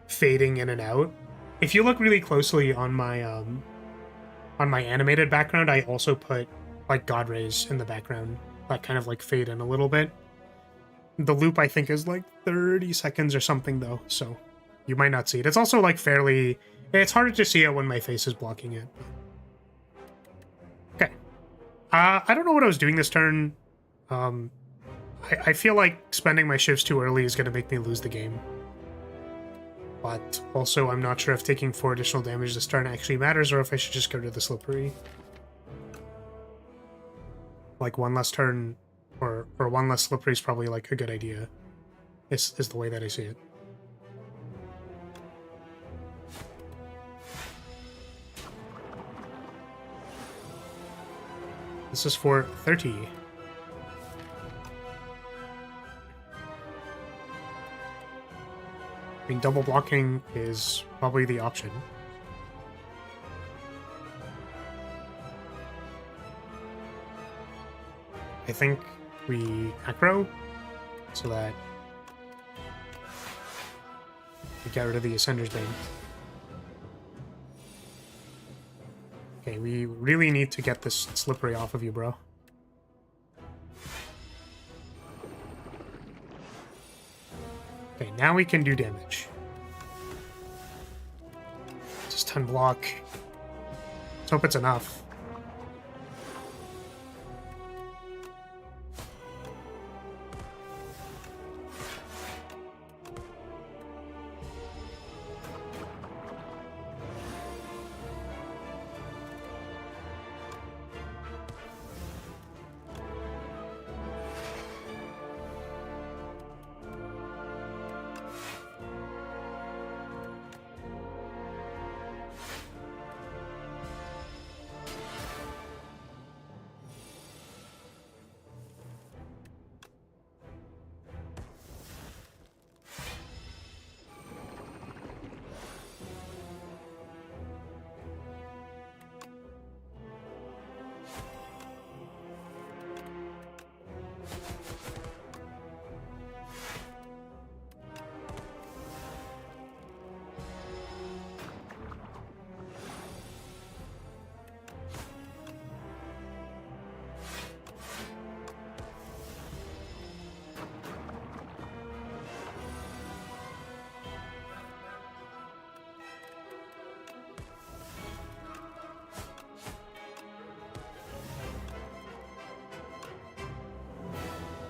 fading in and out. If you look really closely on my animated background, I also put like God Rays in the background that kind of like fade in a little bit. The loop, I think, is like 30 seconds or something, though, so you might not see it. It's also, like, fairly... it's harder to see it when my face is blocking it. Okay. I don't know what I was doing this turn. I feel like spending my shifts too early is going to make me lose the game. But also, I'm not sure if taking 4 additional damage this turn actually matters, or if I should just go to the slippery. Like, 1 less turn... Or 1 less slippery is probably, like, a good idea, is the way that I see it. This is for 30. I mean, double blocking is probably the option. I think we acro so that we get rid of the Ascender's Bane. Okay, we really need to get this slippery off of you, bro. Okay, now we can do damage. Just unblock. Let's hope it's enough.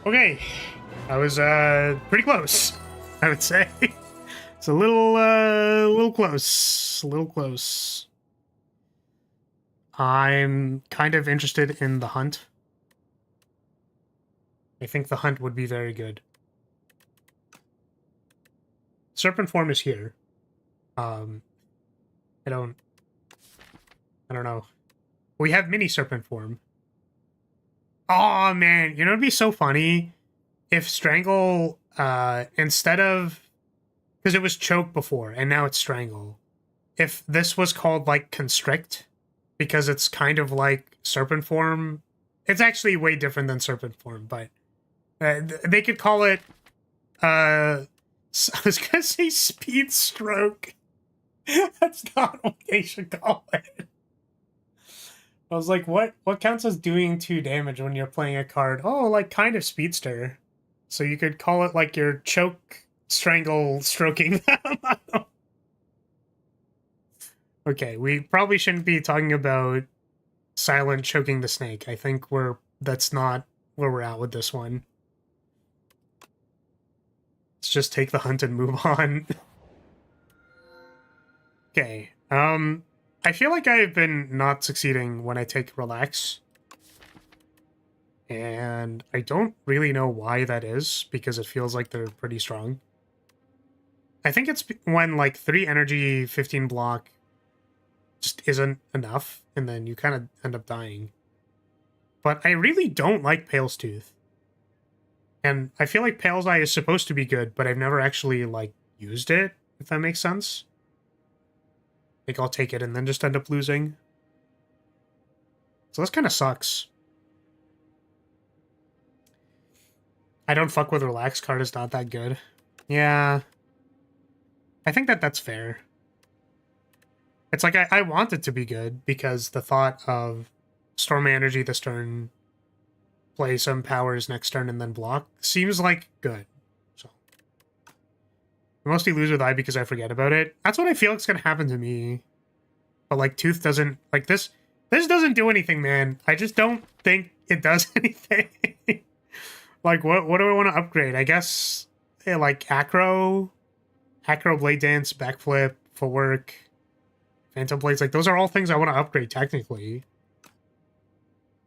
Okay, I was pretty close, I would say. It's a little close, a little close. I'm kind of interested in the hunt. I think the hunt would be very good. Serpent form is here. I don't know. We have mini serpent form. Oh man, you know it'd be so funny if Strangle instead of, because it was choke before and now it's Strangle. If this was called like Constrict, because it's kind of like serpent form. It's actually way different than serpent form, but they could call it I was gonna say speed stroke. That's not what they should call it. I was like, what counts as doing 2 damage when you're playing a card? Oh, like kind of speedster. So you could call it like your choke, strangle, stroking them. Okay, we probably shouldn't be talking about silent choking the snake. I think that's not where we're at with this one. Let's just take the hunt and move on. Okay, I feel like I've been not succeeding when I take relax. And I don't really know why that is, because it feels like they're pretty strong. I think it's when, like, 3 energy, 15 block just isn't enough, and then you kind of end up dying. But I really don't like Pale's Tooth. And I feel like Pale's Eye is supposed to be good, but I've never actually, like, used it, if that makes sense. Like, I'll take it and then just end up losing. So this kind of sucks. I don't fuck with Relax card is not that good. Yeah. I think that's fair. It's like, I want it to be good, because the thought of Storm Energy this turn, play some powers next turn, and then block seems like good. So I mostly lose with Eye because I forget about it. That's what I feel like is going to happen to me. But, like, Tooth doesn't... Like, this doesn't do anything, man. I just don't think it does anything. Like, what do I want to upgrade? I guess, yeah, like, Acro, Blade Dance, Backflip, Footwork, Phantom Blades. Like, those are all things I want to upgrade, technically.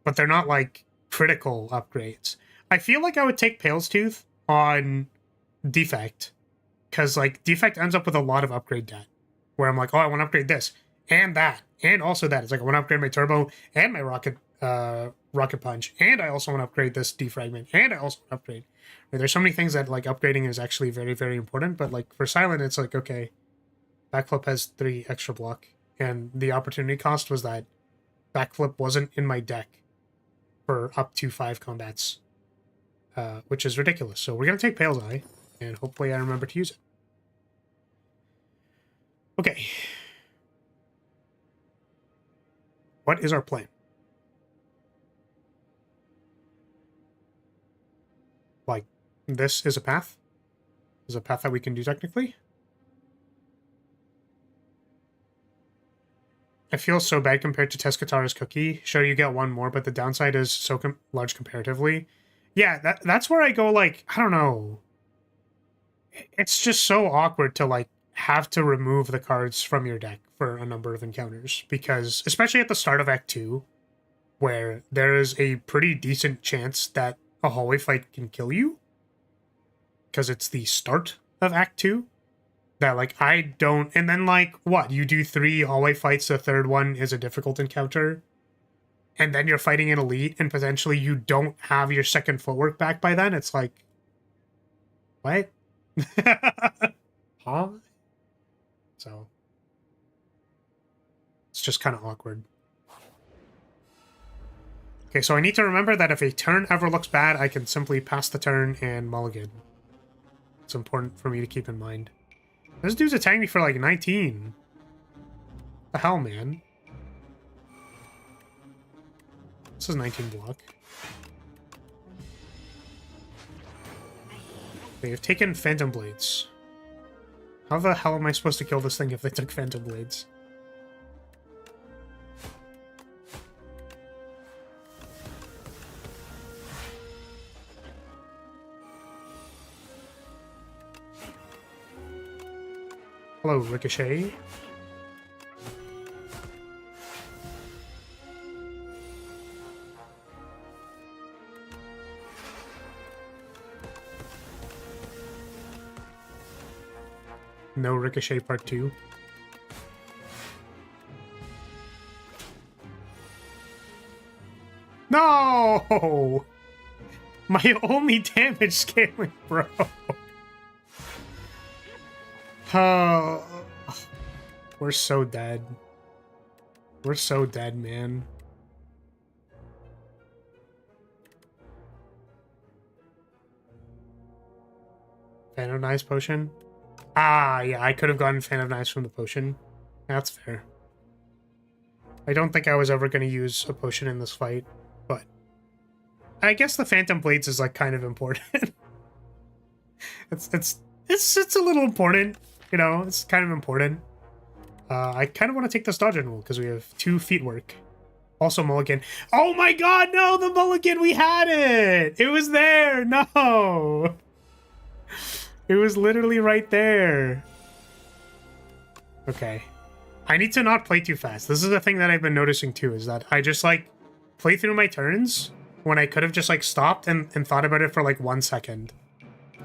But they're not, like, critical upgrades. I feel like I would take Pale's Tooth on Defect. Because, like, Defect ends up with a lot of upgrade debt. Where I'm like, oh, I want to upgrade this. And that. And also that. It's like, I want to upgrade my Turbo and my Rocket Punch. And I also want to upgrade this Defragment. And I also want to upgrade. Right, there's so many things that, like, upgrading is actually very, very important. But, like, for Silent, it's like, okay, Backflip has 3 extra block. And the opportunity cost was that Backflip wasn't in my deck for up to 5 combats. Which is ridiculous. So we're going to take Pale's Eye. And hopefully I remember to use it. Okay. What is our plan? Like, this is a path? Is a path that we can do technically? I feel so bad compared to Teskatara's Cookie. Sure, you get 1 more, but the downside is so large comparatively. Yeah, that's where I go, like, I don't know. It's just so awkward to, like, have to remove the cards from your deck for a number of encounters. Because, especially at the start of Act 2, where there is a pretty decent chance that a hallway fight can kill you. Because it's the start of Act 2. That, like, I don't... And then, like, what? You do 3 hallway fights, the 3rd one is a difficult encounter. And then you're fighting an elite, and potentially you don't have your 2nd footwork back by then. It's like... What? Huh? So... It's just kind of awkward. Okay, so I need to remember that if a turn ever looks bad, I can simply pass the turn and mulligan. It's important for me to keep in mind. This dude's attacking me for like 19. The hell, man? This is 19 block. They have taken Phantom Blades. How the hell am I supposed to kill this thing if they took Phantom Blades? Hello, Ricochet. No Ricochet Part 2. No! My only damage scaling, bro. Oh, we're so dead. We're so dead, man. Fan of Knives potion? Ah, yeah, I could have gotten Fan of Knives from the potion. That's fair. I don't think I was ever going to use a potion in this fight, but I guess the Phantom Blades is like kind of important. it's a little important, you know. It's kind of important. I kind of want to take this dodge rule because we have 2 feet work. Also mulligan. Oh my god, no, the mulligan, we had it! It was there! No! It was literally right there. Okay. I need to not play too fast. This is the thing that I've been noticing too, is that I just like play through my turns when I could have just like stopped and thought about it for like 1 second.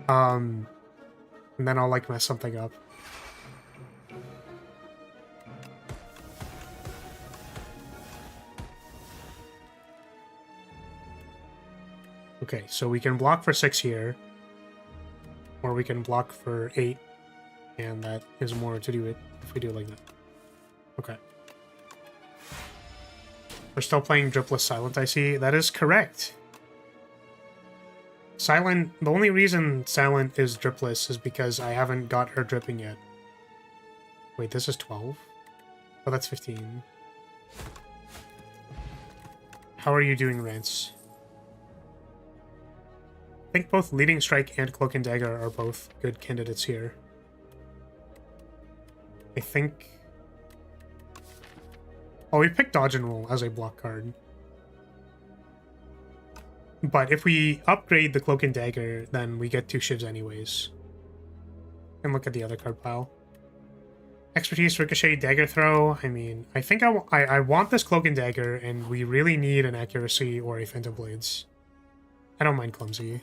And then I'll like mess something up. Okay, so we can block for 6 here. Or we can block for 8. And that is more to do it if we do it like that. Okay. We're still playing Dripless Silent, I see. That is correct. Silent, the only reason Silent is dripless is because I haven't got her dripping yet. Wait, this is 12? Oh, that's 15. How are you doing, Rance? I think both Leading Strike and Cloak and Dagger are both good candidates here. I think... Oh, we picked Dodge and Roll as a block card. But if we upgrade the Cloak and Dagger, then we get 2 shivs anyways. And look at the other card pile. Expertise, Ricochet, Dagger Throw. I mean, I think I want this Cloak and Dagger, and we really need an Accuracy or a Phantom Blades. I don't mind Clumsy.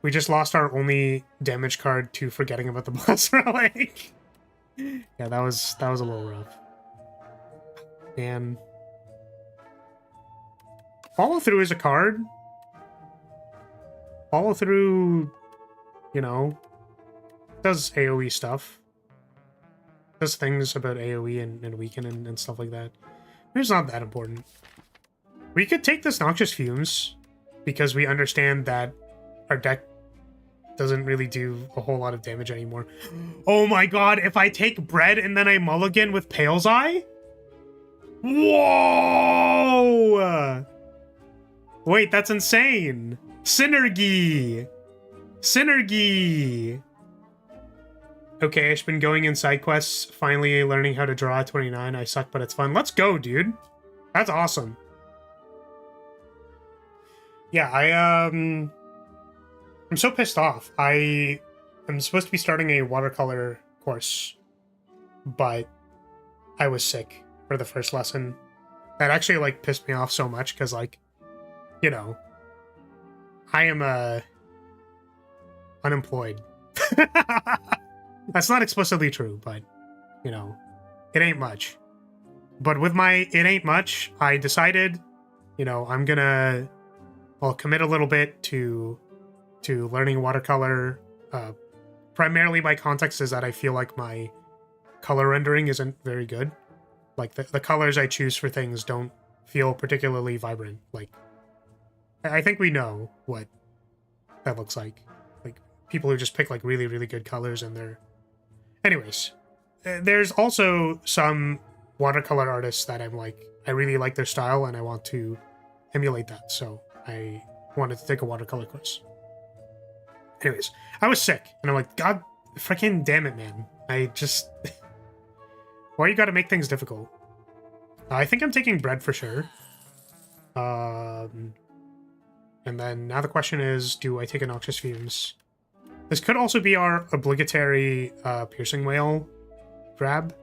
We just lost our only damage card to forgetting about the Blast Relic. Yeah, that was a little rough. And Follow Through is a card. Follow Through, you know, does AoE stuff. Does things about AoE and weaken and stuff like that. It's not that important. We could take this Noxious Fumes because we understand that our deck doesn't really do a whole lot of damage anymore. Oh my god, if I take Bread and then I mulligan with Pale's Eye? Whoa! Wait, that's insane! Synergy! Synergy! Okay, I've been going in side quests, finally learning how to draw at 29. I suck, but it's fun. Let's go, dude! That's awesome. Yeah, I'm so pissed off. I'm supposed to be starting a watercolor course, but I was sick for the first lesson. That actually, like, pissed me off so much, because, like, you know, I am, unemployed. That's not explicitly true, but, you know, it ain't much. But with my it ain't much, I decided, you know, I'm gonna, well, commit a little bit to learning watercolor. Primarily my context is that I feel like my color rendering isn't very good. Like, the colors I choose for things don't feel particularly vibrant. Like, I think we know what that looks like. Like, people who just pick, like, really, really good colors and they're... Anyways, there's also some watercolor artists that I'm like, I really like their style and I want to emulate that. So I wanted to take a watercolor course. Anyways, I was sick and I'm like, God freaking damn it, man. I just... Why you gotta make things difficult? I think I'm taking Bread for sure. And And then now the question is, do I take a Noxious Fumes? This could also be our obligatory Piercing Whale grab.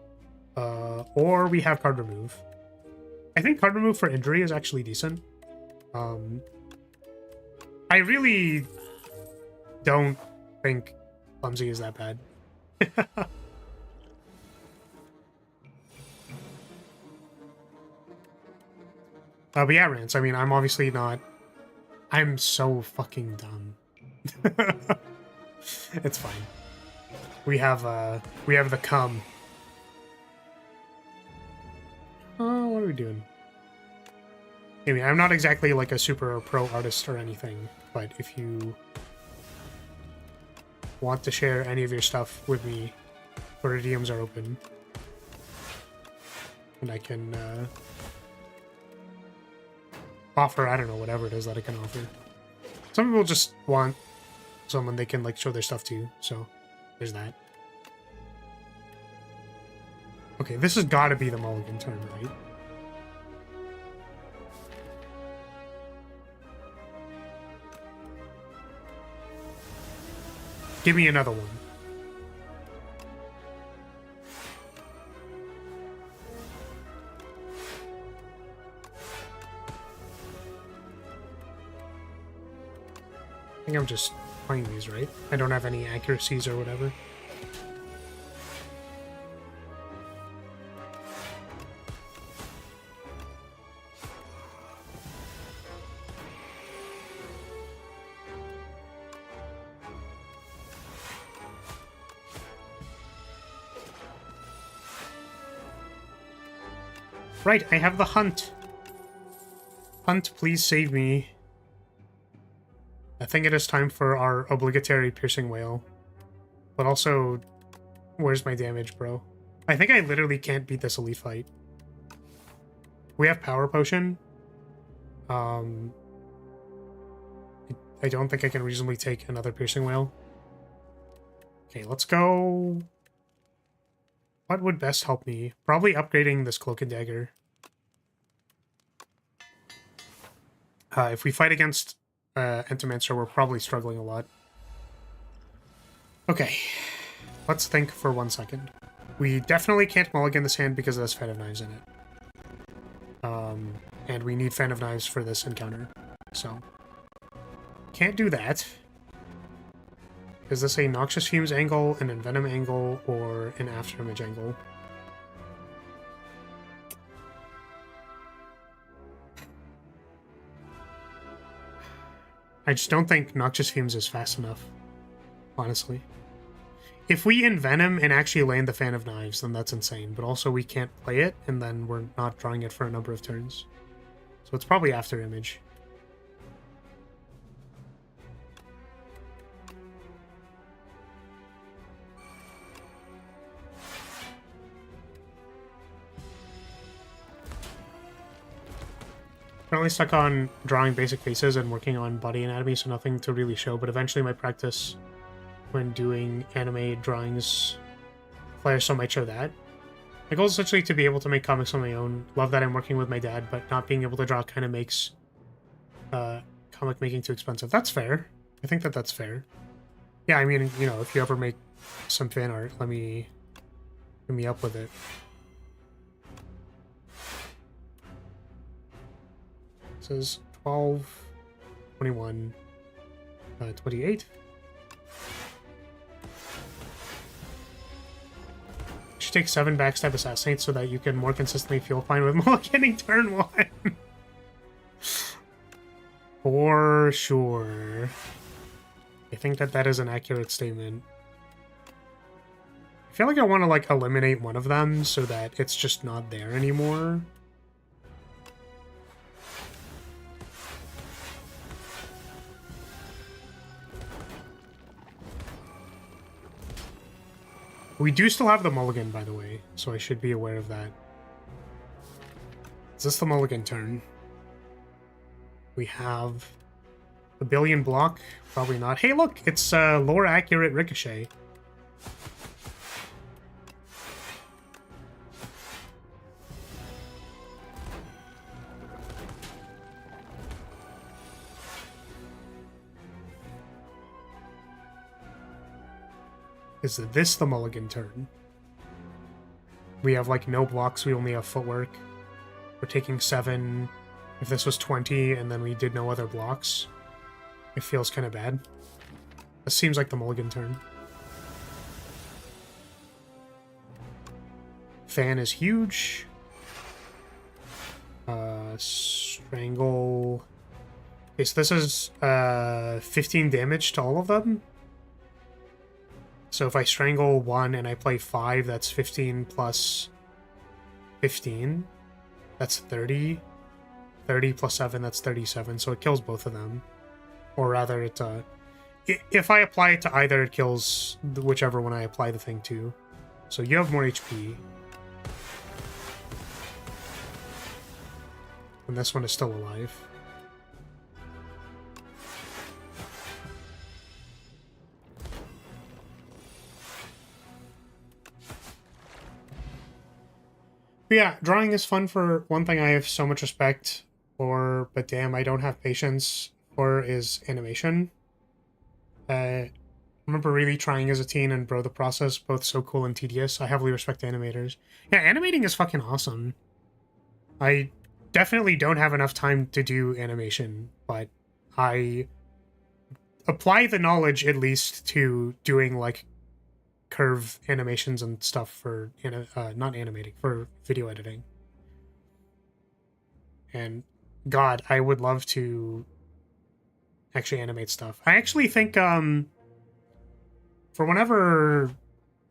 Or we have card remove. I think card remove for injury is actually decent. I really don't think Clumsy is that bad. But yeah, Rance, I mean, I'm obviously not... I'm so fucking dumb. It's fine. We have the cum. Oh, what are we doing? I mean, I'm not exactly like a super pro artist or anything, but if you want to share any of your stuff with me, Twitter DMs are open. And I can offer, I don't know, whatever it is that I can offer. Some people just want someone they can like show their stuff to, so there's that. Okay, this has got to be the mulligan turn, right? Give me another one. I think I'm just playing these, right? I don't have any accuracies or whatever. Right, I have the hunt. Hunt, please save me. I think it is time for our obligatory Piercing Whale. But also, where's my damage, bro? I think I literally can't beat this elite fight. We have Power Potion. I don't think I can reasonably take another Piercing Whale. Okay, let's go... What would best help me? Probably upgrading this Cloak and Dagger. If we fight against Entomancer, we're probably struggling a lot. Okay, let's think for 1 second. We definitely can't mulligan this hand because there's Fan of Knives in it. And we need Fan of Knives for this encounter, so... Can't do that. Is this a Noxious Fumes angle, an Envenom angle, or an Afterimage angle? I just don't think Noxious Fumes is fast enough, honestly. If we Envenom and actually land the Fan of Knives, then that's insane, but also we can't play it, and then we're not drawing it for a number of turns. So it's probably Afterimage. Currently stuck on drawing basic faces and working on body anatomy, so nothing to really show, but eventually my practice when doing anime drawings flares, so I might show that. My goal is essentially to be able to make comics on my own. Love that I'm working with my dad, but not being able to draw kind of makes comic making too expensive. That's fair. I think that that's fair. Yeah, I mean, you know, if you ever make some fan art, let me up with it. Is 12, 21, 28. You should take 7 Backstab Assassinate so that you can more consistently feel fine with mulliganing turn 1. For sure. I think that that is an accurate statement. I feel like I want to, like, eliminate one of them so that it's just not there anymore. We do still have the mulligan, by the way, so I should be aware of that. Is this the mulligan turn? We have a billion block? Probably not. Hey, look! It's lore accurate Ricochet. Is this the mulligan turn? We have, like, no blocks. We only have footwork. We're taking 7. If this was 20 and then we did no other blocks, it feels kind of bad. This seems like the mulligan turn. Fan is huge. Strangle. Okay, so this is 15 damage to all of them. So if I strangle 1 and I play 5, that's 15 plus 15. That's 30. 30 plus 7, that's 37. So it kills both of them. Or rather, it if I apply it to either, it kills whichever one I apply the thing to. So you have more HP. And this one is still alive. But yeah, drawing is fun for one thing I have so much respect for, but damn, I don't have patience for, is animation. I remember really trying as a teen, and bro, the process, both so cool and tedious. I heavily respect animators. Yeah, animating is fucking awesome. I definitely don't have enough time to do animation, but I apply the knowledge at least to doing like curve animations and stuff for not animating, for video editing. And God, I would love to actually animate stuff. I actually think for whenever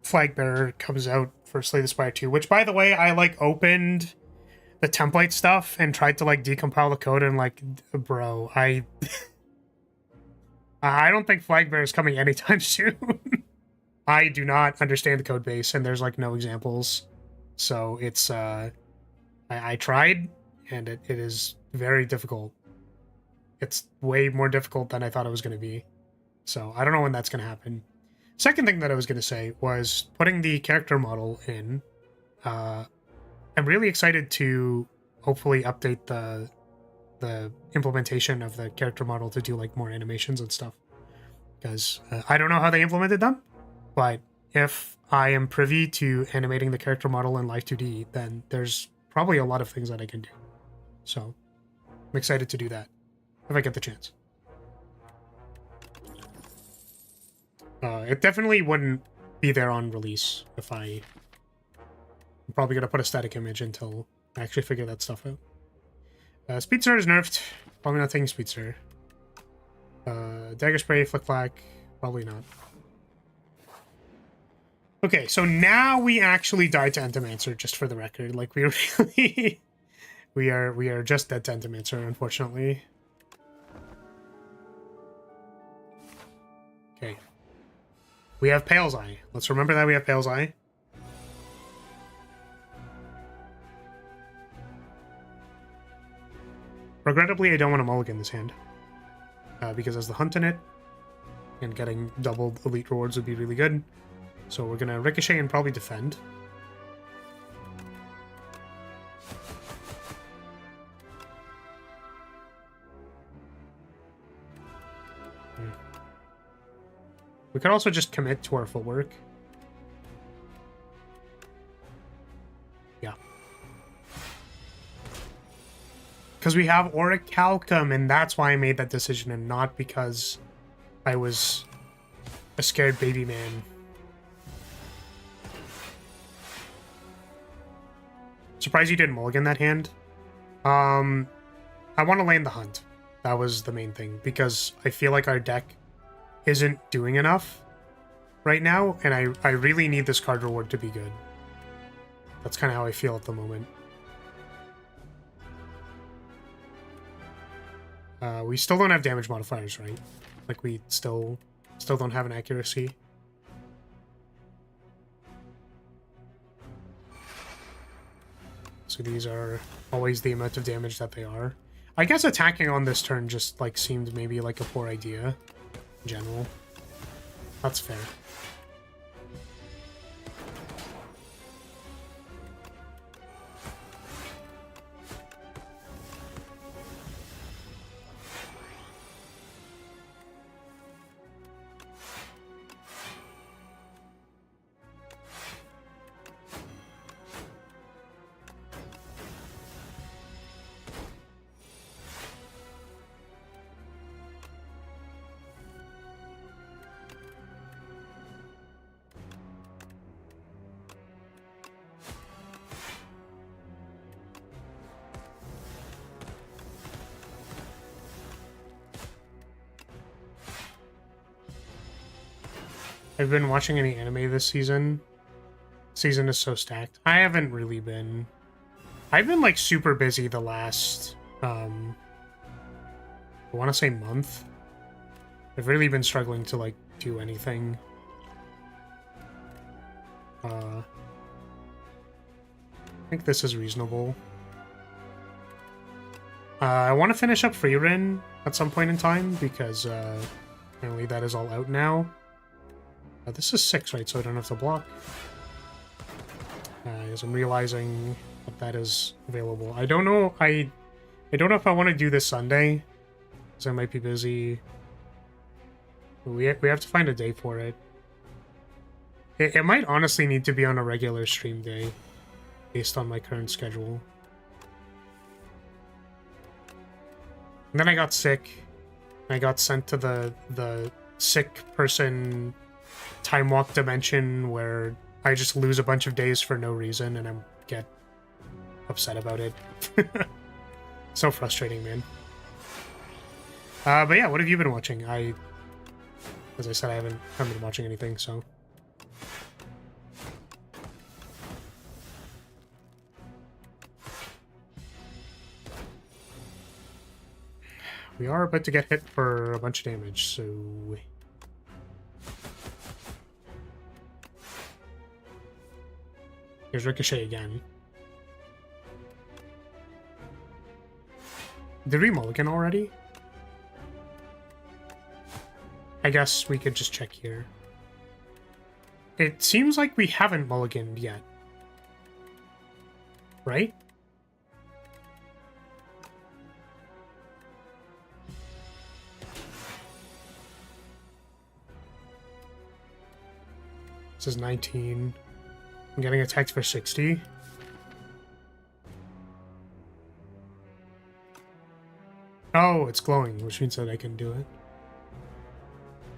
Flagbearer comes out for Slay the Spire 2, which by the way, I like opened the template stuff and tried to like decompile the code, and like, bro, I don't think Flagbearer is coming anytime soon. I do not understand the code base, and there's like no examples. So it's I tried, and it is very difficult. It's way more difficult than I thought it was going to be. So I don't know when that's going to happen. Second thing that I was going to say was putting the character model in. I'm really excited to hopefully update the implementation of the character model to do like more animations and stuff. Because I don't know how they implemented them, but if I am privy to animating the character model in Live 2D, then there's probably a lot of things that I can do. So I'm excited to do that if I get the chance. It definitely wouldn't be there on release if I'm probably going to put a static image until I actually figure that stuff out. Speedster is nerfed. Probably not taking Speedster. Dagger Spray, Flick Flack, probably not. Okay, so now we actually died to Entomancer, just for the record. Like, we really... we are just dead to Entomancer, unfortunately. Okay. We have Pale's Eye. Let's remember that we have Pale's Eye. Regrettably, I don't want to mulligan this hand. Because there's the hunt in it. And getting doubled elite rewards would be really good. So we're going to ricochet and probably defend. We could also just commit to our footwork. Yeah. Because we have Orichalcum, and that's why I made that decision, and not because I was a scared baby man. Surprised you didn't mulligan that hand. I want to land the hunt. That was the main thing, because I feel like our deck isn't doing enough right now, and I really need this card reward to be good. That's kind of how I feel at the moment. We still don't have damage modifiers, right? Like, we still don't have an accuracy. So these are always the amount of damage that they are. I guess attacking on this turn just, like, seemed maybe like a poor idea in general. That's fair. I've been watching any anime this season. Season is so stacked. I haven't really been. I've been like super busy the last I want to say month. I've really been struggling to like do anything. I think this is reasonable. I want to finish up Freerin at some point in time because apparently that is all out now. This is 6, right? So I don't have to block. As I'm realizing that that is available. I don't know. I don't know if I want to do this Sunday, because I might be busy. We have to find a day for it. It might honestly need to be on a regular stream day, based on my current schedule. And then I got sick. I got sent to the sick person time walk dimension where I just lose a bunch of days for no reason and I get upset about it. So frustrating, man. But yeah, what have you been watching? As I said, I haven't been watching anything, so. We are about to get hit for a bunch of damage, so... Here's Ricochet again. Did we mulligan already? I guess we could just check here. It seems like we haven't mulliganed yet. Right? This is 19. I'm getting attacked for 60. Oh, it's glowing, which means that I can do it.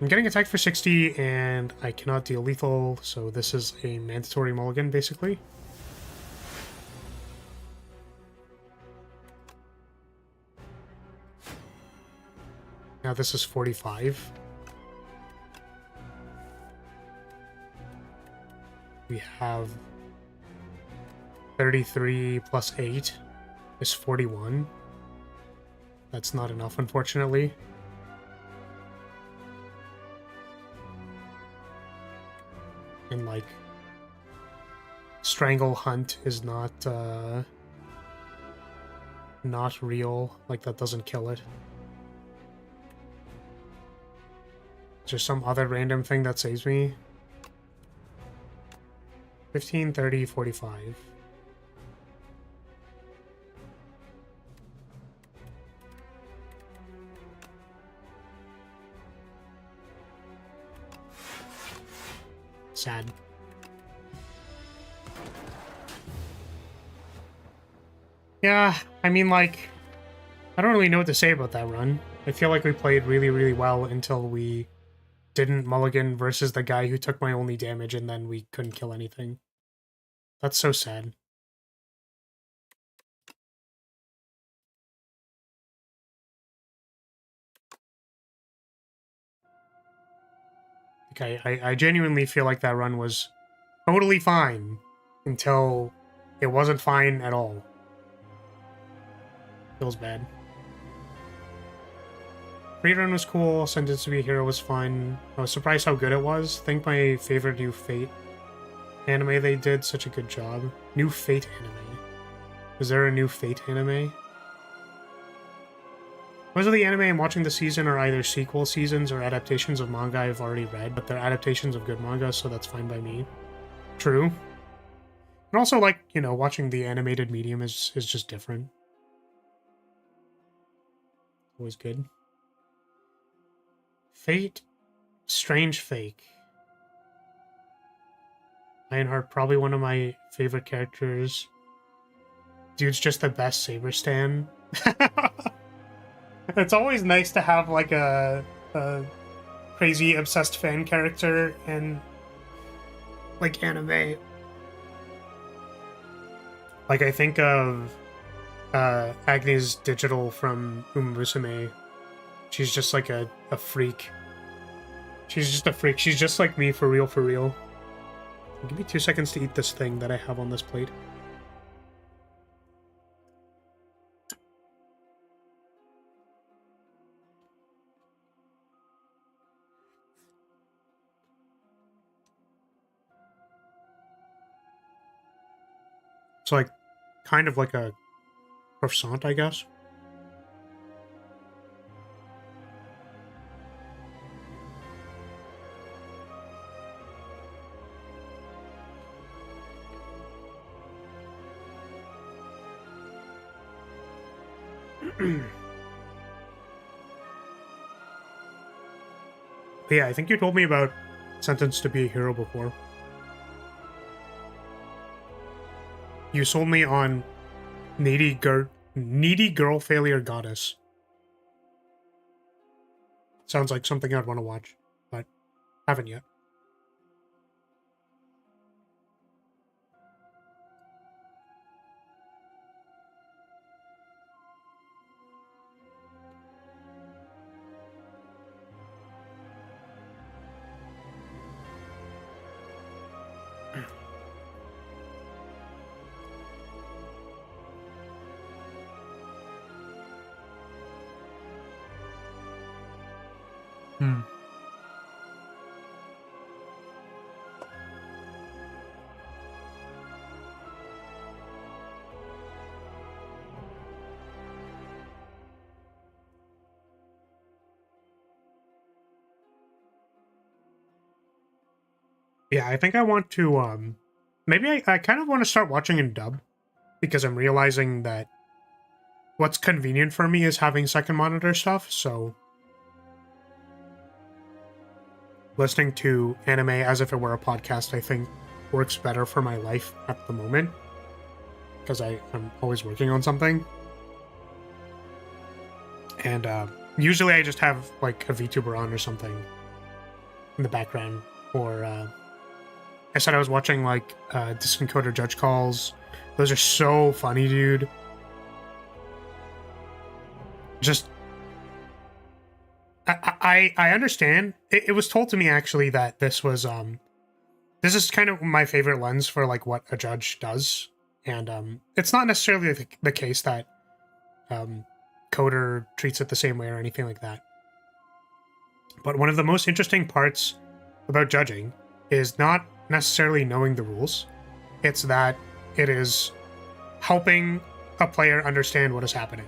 I'm getting attacked for 60, and I cannot deal lethal, so this is a mandatory mulligan, basically. Now this is 45. We have 33 plus 8 is 41. That's not enough, unfortunately. And, like, Strangle Hunt is not real. Like, that doesn't kill it. Is there some other random thing that saves me? 15, 30, 45. Sad. Yeah, I mean, like, I don't really know what to say about that run. I feel like we played really, really well until we didn't mulligan versus the guy who took my only damage and then we couldn't kill anything. That's so sad. Like, I genuinely feel like that run was totally fine until it wasn't fine at all. Feels bad. Free run was cool, Sentenced to be a Hero was fun. I was surprised how good it was. I think my favorite new Fate anime they did such a good job. New Fate anime. Is there a new Fate anime? Most of the anime I'm watching this season are either sequel seasons or adaptations of manga I've already read, but they're adaptations of good manga, so that's fine by me. True. And also, like, you know, watching the animated medium is just different. Always good. Fate. Strange Fake. Lionheart, probably one of my favorite characters. Dude's just the best Saber stan. It's always nice to have, like, a crazy obsessed fan character in, like, anime. Like, I think of Agnes Digital from Musume. She's just, like, a freak. She's just a freak. She's just like me, for real, for real. Give me 2 seconds to eat this thing that I have on this plate. It's like, kind of like a croissant, I guess. But yeah, I think you told me about Sentenced to Be a Hero before. You sold me on Needy Girl Failure Goddess. Sounds like something I'd want to watch, but haven't yet. Yeah, I think I want to, maybe I kind of want to start watching in dub, because I'm realizing that what's convenient for me is having second monitor stuff, so listening to anime as if it were a podcast, I think, works better for my life at the moment, because I'm always working on something. And usually I just have, like, a VTuber on or something in the background, or I said I was watching, like, Disencoder Judge Calls. Those are so funny, dude. Just... I understand. It was told to me, actually, that this was, this is kind of my favorite lens for, like, what a judge does. And, it's not necessarily the case that, Coder treats it the same way or anything like that. But one of the most interesting parts about judging is not necessarily knowing the rules. It's that it is helping a player understand what is happening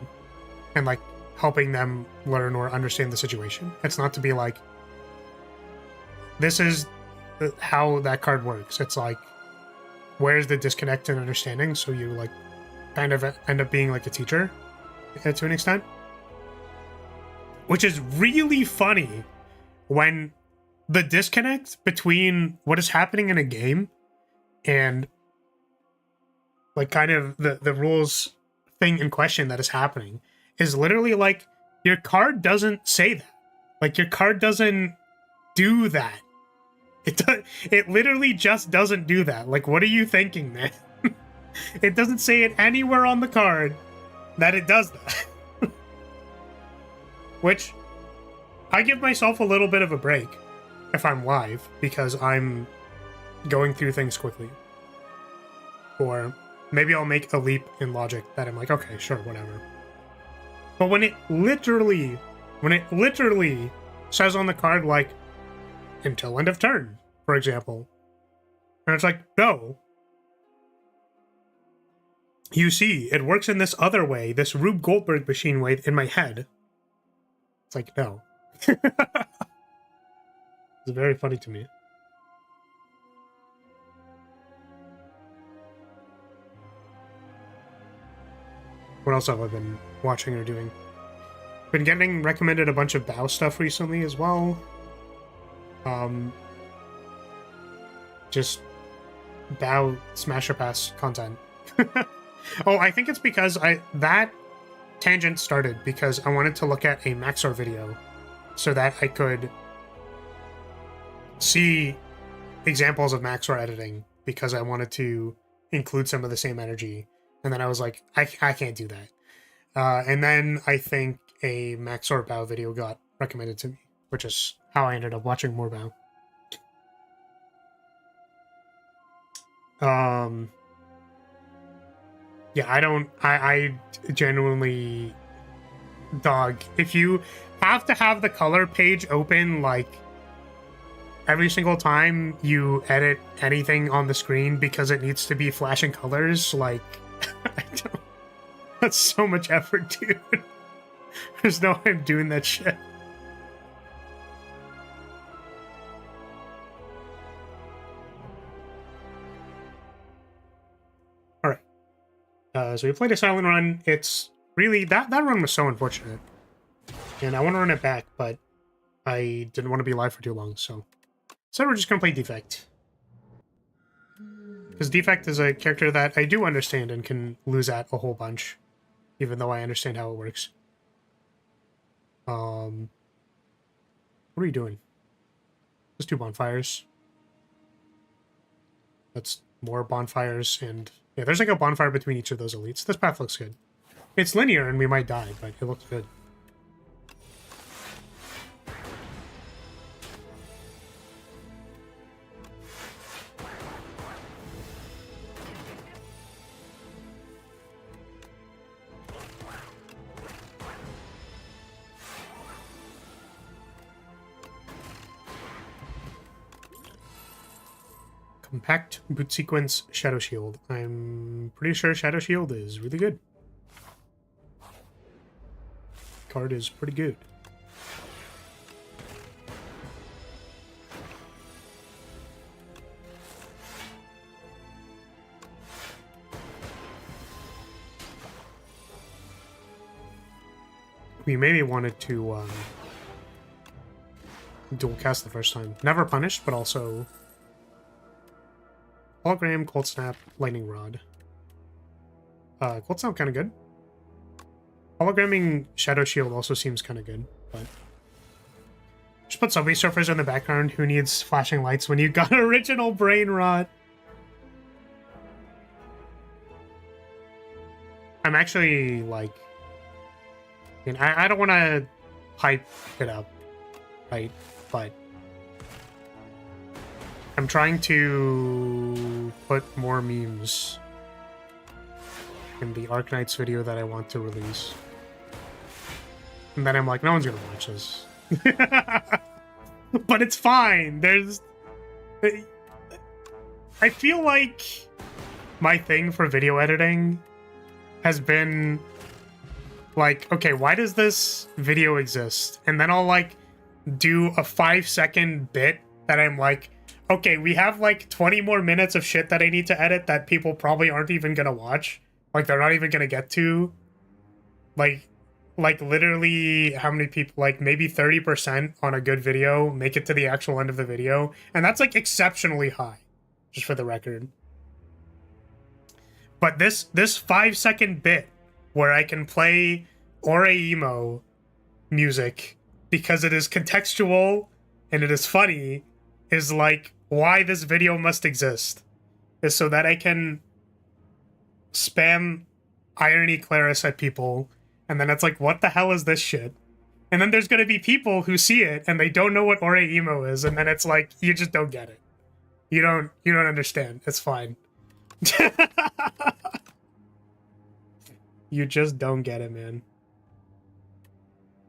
and, like, helping them learn or understand the situation. It's not to be like, this is how that card works. It's like, where's the disconnect in understanding? So you, like, kind of end up being like a teacher to an extent, which is really funny when the disconnect between what is happening in a game and, like, kind of the rules thing in question that is happening is literally like, your card doesn't say that. Like, your card doesn't do that. It literally just doesn't do that. Like, what are you thinking, man? It doesn't say it anywhere on the card that it does that. Which, I give myself a little bit of a break if I'm live, because I'm going through things quickly. Or maybe I'll make a leap in logic that I'm like, okay, sure, whatever. But when it literally says on the card, like, until end of turn, for example, and it's like, no. You see, it works in this other way, this Rube Goldberg machine way in my head. It's like, no. It's very funny to me. What else have I been watching or doing? Been getting recommended a bunch of BOW stuff recently as well. Just BOW Smasher Pass content. Oh, I think it's because that tangent started because I wanted to look at a Maxor video so that I could see examples of Maxor editing, because I wanted to include some of the same energy. And then I was like, I can't do that. And then I think a Maxor BOW video got recommended to me. which is how I ended up watching Moorbow. Yeah, I genuinely, dog, if you have to have the color page open, like, every single time you edit anything on the screen because it needs to be flashing colors, like, I don't, that's so much effort, dude. There's no way I'm doing that shit. So we played a silent run. It's really, that run was so unfortunate. And I want to run it back, but I didn't want to be live for too long, so we're just going to play Defect. Because Defect is a character that I do understand and can lose at a whole bunch, even though I understand how it works. What are you doing? Just 2 bonfires. That's more bonfires, and yeah, there's like a bonfire between each of those elites. This path looks good. It's linear and we might die, but it looks good. Compact boot sequence Shadow Shield. I'm pretty sure Shadow Shield is really good. Card is pretty good. We maybe wanted to dual cast the first time. Never punished, but also Hologram, Cold Snap, Lightning Rod. Cold Snap kind of good. Hologramming Shadow Shield also seems kind of good, but just put Subway Surfers in the background. Who needs flashing lights when you got original Brain Rot? I'm actually, like, I mean, I don't want to hype it up, right? But I'm trying to put more memes in the Arknights video that I want to release. And then I'm like, no one's gonna watch this. But it's fine. I feel like my thing for video editing has been like, okay, why does this video exist? And then I'll like do a 5-second bit that I'm like, okay, we have like 20 more minutes of shit that I need to edit that people probably aren't even gonna watch. Like, they're not even gonna get to. Like literally, how many people, like maybe 30% on a good video make it to the actual end of the video. And that's like exceptionally high, just for the record. But this 5-second bit where I can play Aura Emo music because it is contextual and it is funny is like why this video must exist, is so that I can spam Irony Claris at people, and then it's like, what the hell is this shit? And then there's gonna be people who see it and they don't know what Aura Emo is, and then it's like, you just don't get it. You don't understand. It's fine. You just don't get it, man.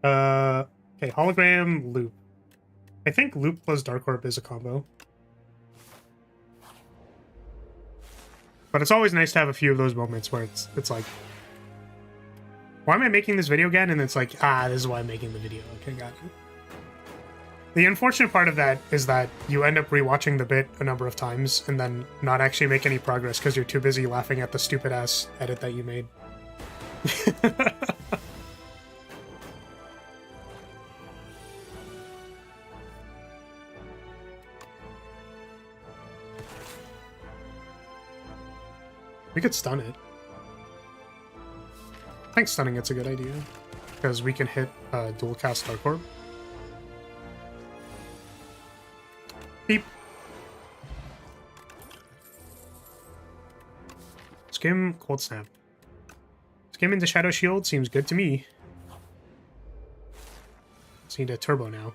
Okay, Hologram, Loop. I think Loop plus Dark Orb is a combo. But it's always nice to have a few of those moments where it's like, why am I making this video again? And it's like, this is why I'm making the video. Okay, got it. The unfortunate part of that is that you end up rewatching the bit a number of times and then not actually make any progress because you're too busy laughing at the stupid-ass edit that you made. We could stun it. I think stunning it's a good idea, because we can hit dual cast Dark Orb. Beep. Skim, Cold Snap. Skim into Shadow Shield seems good to me. Just need a turbo now.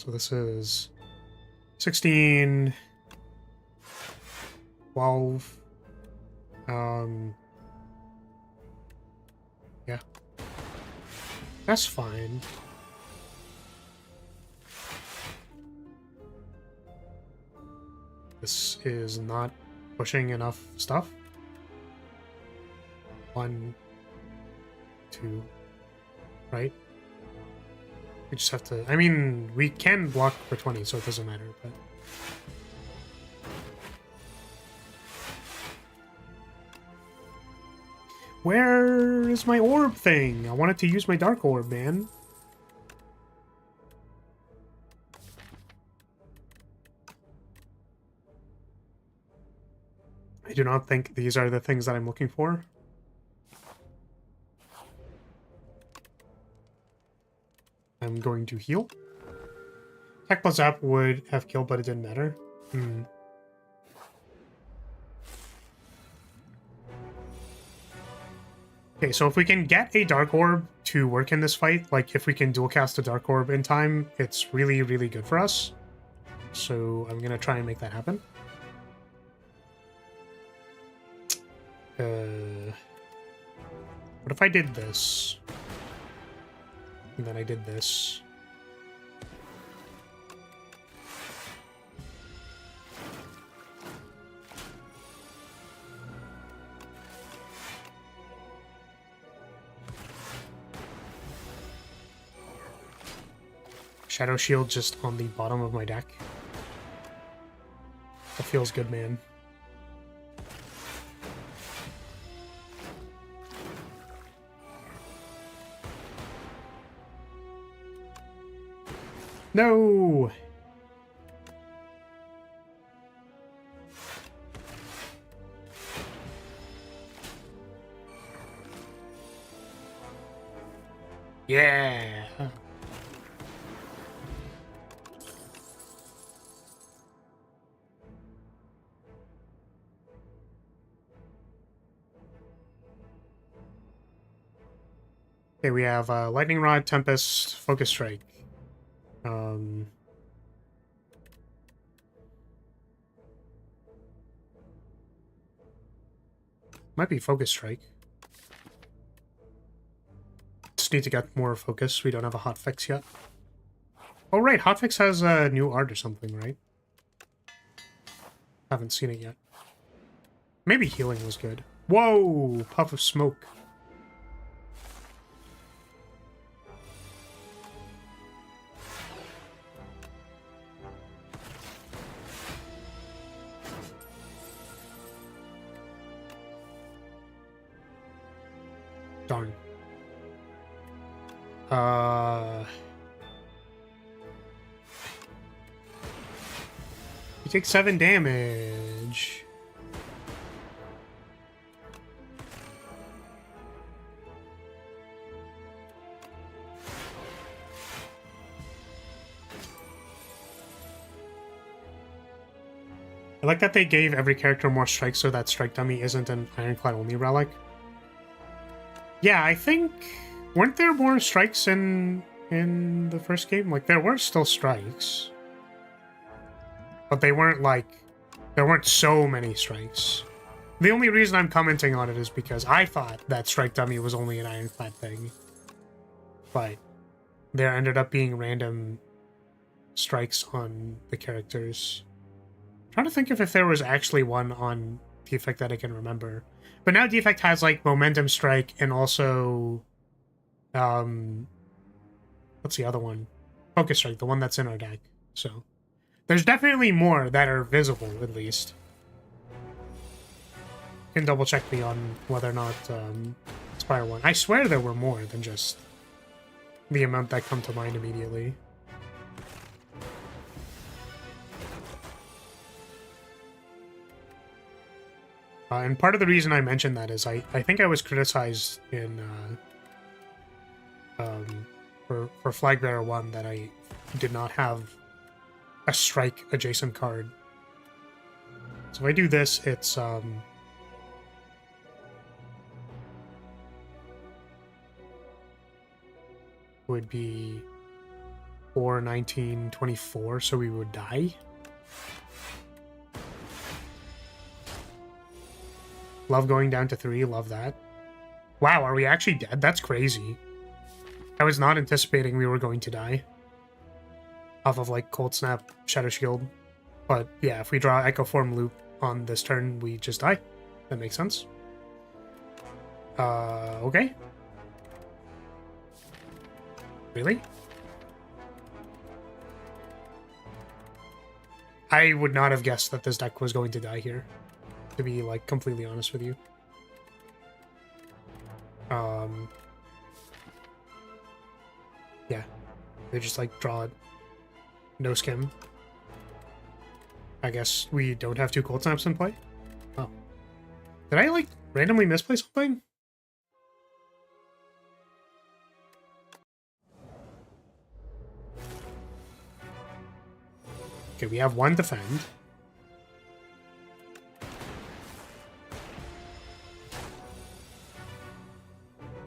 So this is 16, 12. Yeah. That's fine. This is not pushing enough stuff. 1, 2, right? We just have to... I mean, we can block for 20, so it doesn't matter, but... Where is my orb thing? I wanted to use my dark orb, man. I do not think these are the things that I'm looking for. I'm going to heal. Tech plus Zap would have killed, but it didn't matter. Okay, so if we can get a Dark Orb to work in this fight, like if we can dual cast a Dark Orb in time, it's really, really good for us. So I'm going to try and make that happen. What if I did this? And then I did this. Shadow Shield just on the bottom of my deck. That feels good, man. No! Yeah! Okay, we have Lightning Rod, Tempest, Focus Strike. Might be Focus Strike. Just need to get more focus. We don't have a hotfix yet. Oh, right. Hotfix has a new art or something, right? Haven't seen it yet. Maybe healing was good. Whoa! Puff of smoke. Darn. You take 7 damage. I like that they gave every character more strikes so that Strike Dummy isn't an Ironclad only relic. Yeah, I think... Weren't there more strikes in the first game? Like, there were still strikes. But they weren't, like... There weren't so many strikes. The only reason I'm commenting on it is because I thought that Strike Dummy was only an Ironclad thing. But there ended up being random strikes on the characters. I'm trying to think if there was actually one on Defect that I can remember. But now Defect has, like, Momentum Strike and also... what's the other one? Focus Strike, the one that's in our deck. So, there's definitely more that are visible, at least. You can double check me on whether or not, Spire 1. I swear there were more than just the amount that come to mind immediately. And part of the reason I mentioned that is I think I was criticized in for Flag Bearer 1 that I did not have a strike adjacent card. So if I do this, it's would be 4, 19, 24, so we would die. Love going down to 3, love that. Wow, are we actually dead? That's crazy. I was not anticipating we were going to die. Off of, like, Cold Snap, Shadow Shield. But, yeah, if we draw Echo Form Loop on this turn, we just die. That makes sense. Okay. Really? I would not have guessed that this deck was going to die here, to be, like, completely honest with you. Yeah. They just, like, draw no skim. I guess we don't have 2 Cold Snaps in play? Oh. Did I, like, randomly misplay something? Okay, we have 1 defend.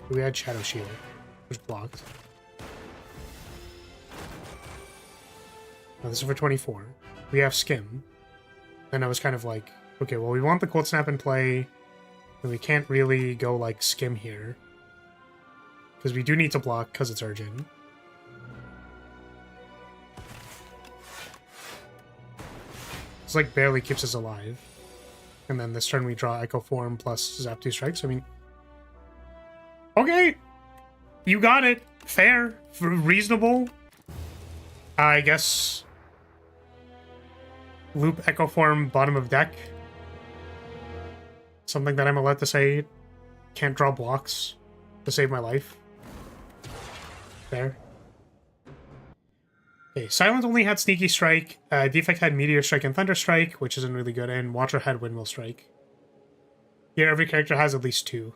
We had Shadow Shield, which blocked. Oh, this is for 24. We have Skim. And I was kind of like, okay, well, we want the Cold Snap in play, and we can't really go, like, Skim here. Because we do need to block, because it's urgent. It's like barely keeps us alive. And then this turn we draw Echo Form plus Zap 2 strikes. I mean, okay, you got it. Fair, reasonable. I guess loop Echo Form bottom of deck. Something that I'm allowed to say. Can't draw blocks to save my life. Fair. Okay, Silent only had Sneaky Strike. Defect had Meteor Strike and Thunder Strike, which isn't really good, and Watcher had Windmill Strike. Here, every character has at least 2.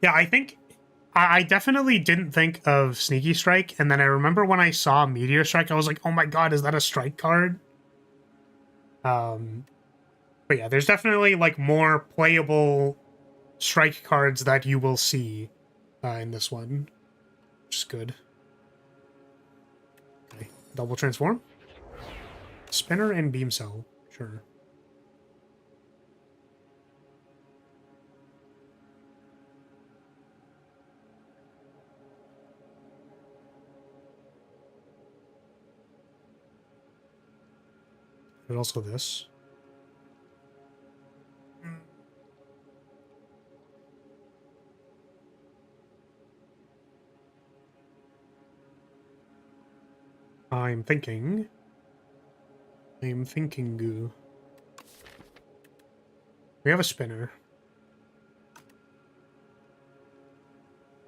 Yeah, I think I definitely didn't think of Sneaky Strike, and then I remember when I saw Meteor Strike, I was like, oh my god, is that a strike card? But yeah, there's definitely, like, more playable strike cards that you will see in this one. Which is good. Okay, double transform. Spinner and Beam Cell, sure. There's also this. I'm thinking. Goo. We have a spinner.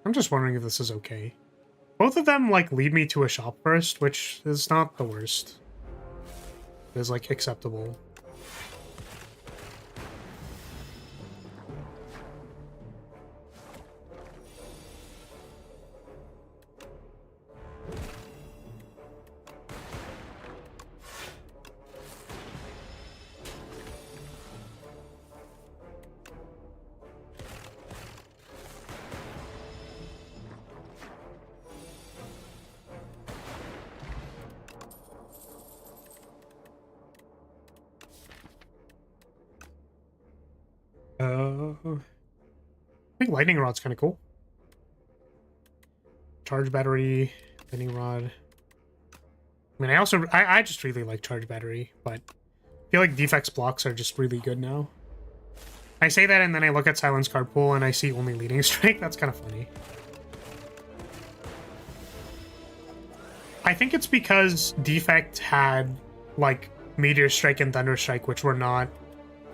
I'm just wondering if this is okay. Both of them, like, lead me to a shop first, which is not the worst. It is, like, acceptable. I think Lightning Rod's kind of cool. Charge Battery, Lightning Rod. I mean, I just really like Charge Battery, but I feel like Defect's blocks are just really good now. I say that and then I look at Silence card pool and I see only Leading Strike. That's kind of funny. I think it's because Defect had, like, Meteor Strike and Thunder Strike, which were not,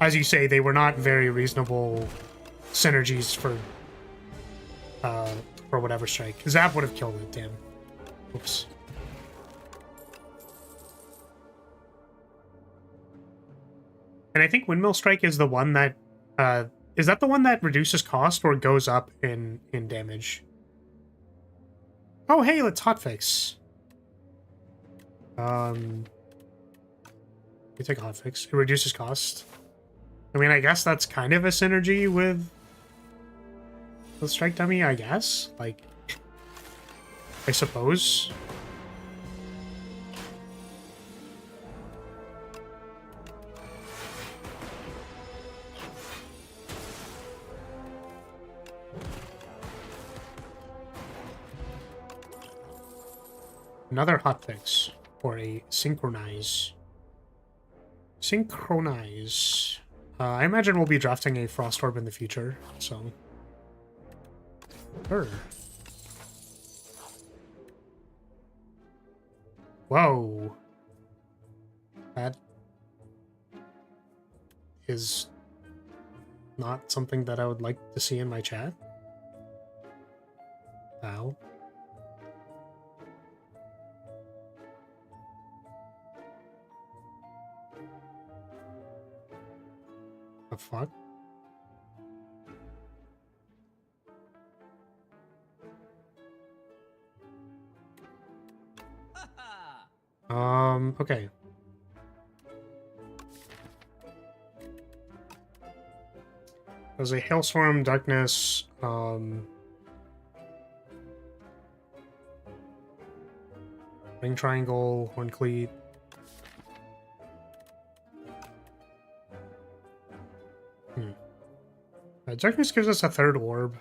as you say, they were not very reasonable synergies for whatever strike. Zap would have killed it, damn. Oops. And I think Windmill Strike is the one that, is that the one that reduces cost or goes up in damage? Oh, hey, let's hotfix. We take hotfix. It reduces cost. I mean, I guess that's kind of a synergy with the Strike Dummy, I guess. Like, I suppose. Another hotfix for a synchronize. Synchronize. I imagine we'll be drafting a Frost Orb in the future, so... Sure. Whoa. That is not something that I would like to see in my chat. Ow. The fuck? Okay. There's a Hailstorm, Darkness, Ring Triangle, Horn Cleat. Darkness gives us a third orb.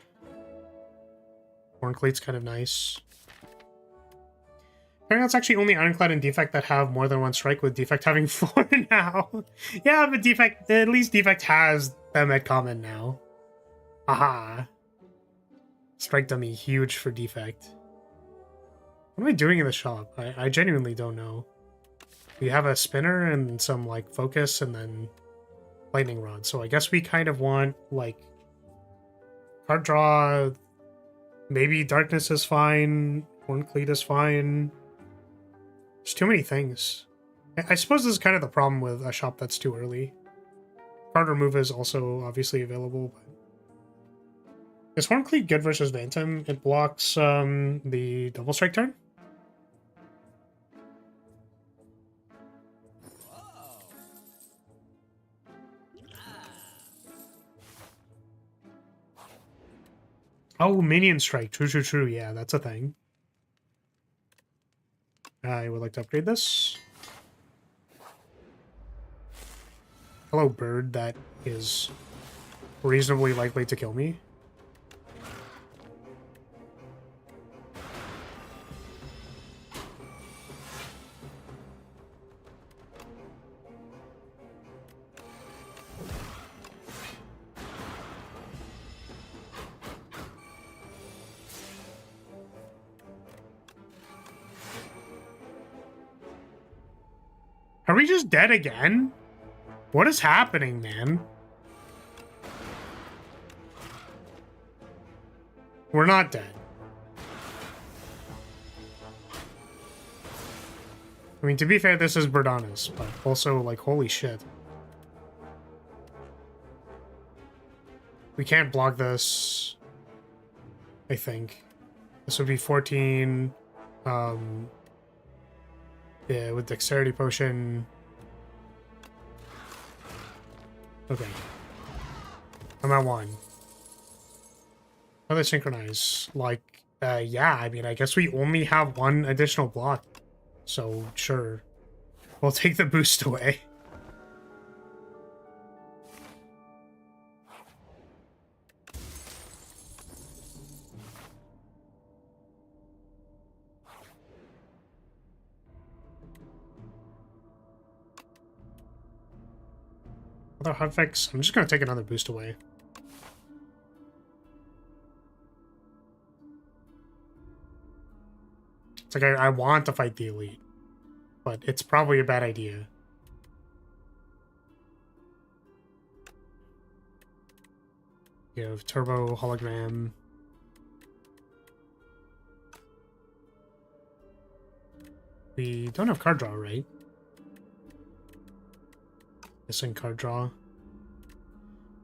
Horn Cleat's kind of nice. Apparently that's actually only Ironclad and Defect that have more than one strike, with Defect having 4 now. Yeah, but Defect, at least Defect has them at common now. Aha. Strike dummy, huge for Defect. What am I doing in the shop? I genuinely don't know. We have a spinner and some, like, focus and then lightning rod. So I guess we kind of want, like, card draw. Maybe Darkness is fine. Horn Cleat is fine. There's too many things. I suppose this is kind of the problem with a shop that's too early. Card remove is also obviously available, but... Is Horn Cleat good versus Bantam? It blocks the double strike turn? Oh, minion strike. True, true, true. Yeah, that's a thing. I would like to upgrade this. Hello, bird. That is reasonably likely to kill me. Are we just dead again? What is happening, man? We're not dead. I mean, to be fair, this is Berdana's, but also, like, holy shit. We can't block this, I think. This would be 14. Yeah, with Dexterity Potion. Okay. I'm at 1. How do they synchronize? Like, yeah, I mean, I guess we only have 1 additional block. So, sure. We'll take the boost away. Other hotfix. I'm just gonna take another boost away. It's like I want to fight the elite, but it's probably a bad idea. You have turbo hologram. We don't have card draw, right? Missing card draw.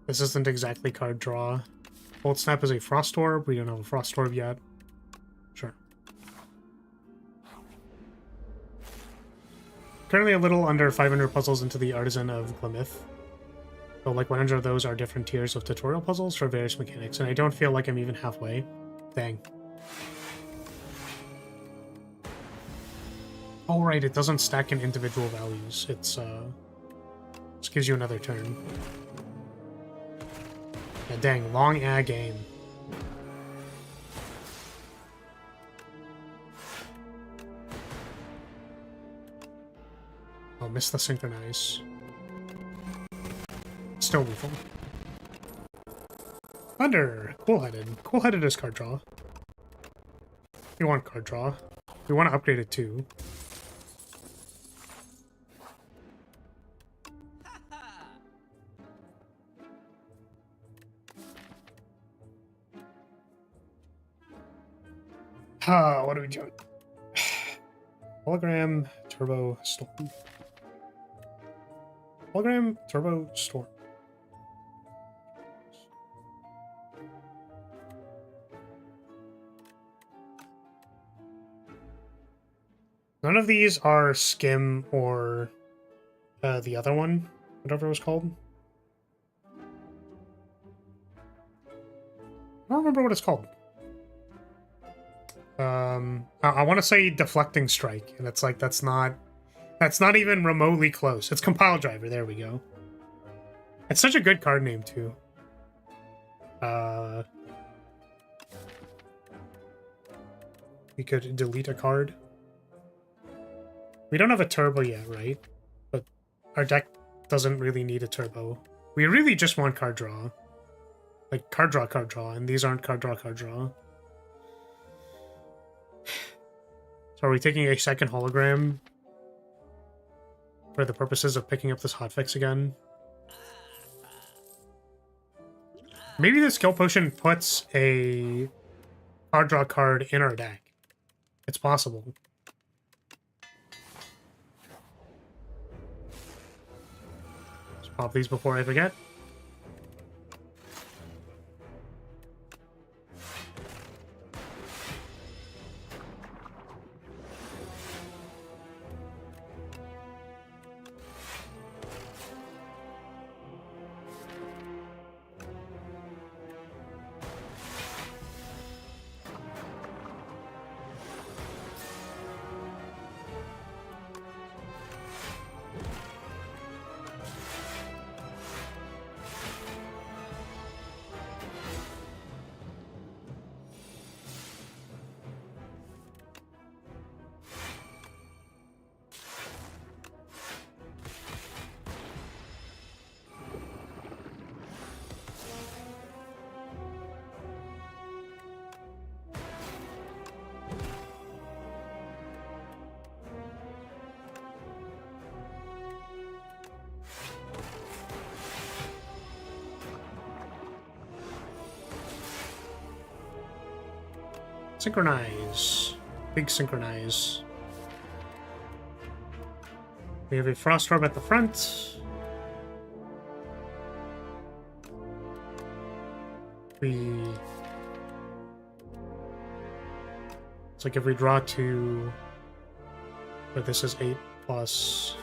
This isn't exactly card draw. Bolt Snap is a Frost Orb. We don't have a Frost Orb yet. Sure. Currently a little under 500 puzzles into the Artisan of Glamith. So like 100 of those are different tiers of tutorial puzzles for various mechanics, and I don't feel like I'm even halfway. Dang. Oh, right, it doesn't stack in individual values. It's, just gives you another turn. Yeah, dang, long game. Oh, missed the synchronize. Still lethal. Thunder! Cool-headed. Cool-headed is card draw. We want card draw. We want to upgrade it too. What are we doing? Hologram, Turbo, Storm. Hologram, Turbo, Storm. None of these are Skim or the other one, whatever it was called. I don't remember what it's called. I want to say Deflecting Strike, and it's like that's not even remotely close. It's Compile Driver. There we go. It's such a good card name too. We could delete a card. We don't have a turbo yet, right? But our deck doesn't really need a turbo. We really just want card draw. Like card draw, and these aren't card draw. So are we taking a second hologram for the purposes of picking up this hotfix again? Maybe the skill potion puts a card draw card in our deck. It's possible. Let's pop these before I forget. Synchronize. Big synchronize. We have a Frost Orb at the front. It's like if we draw 2, but this is 8 plus.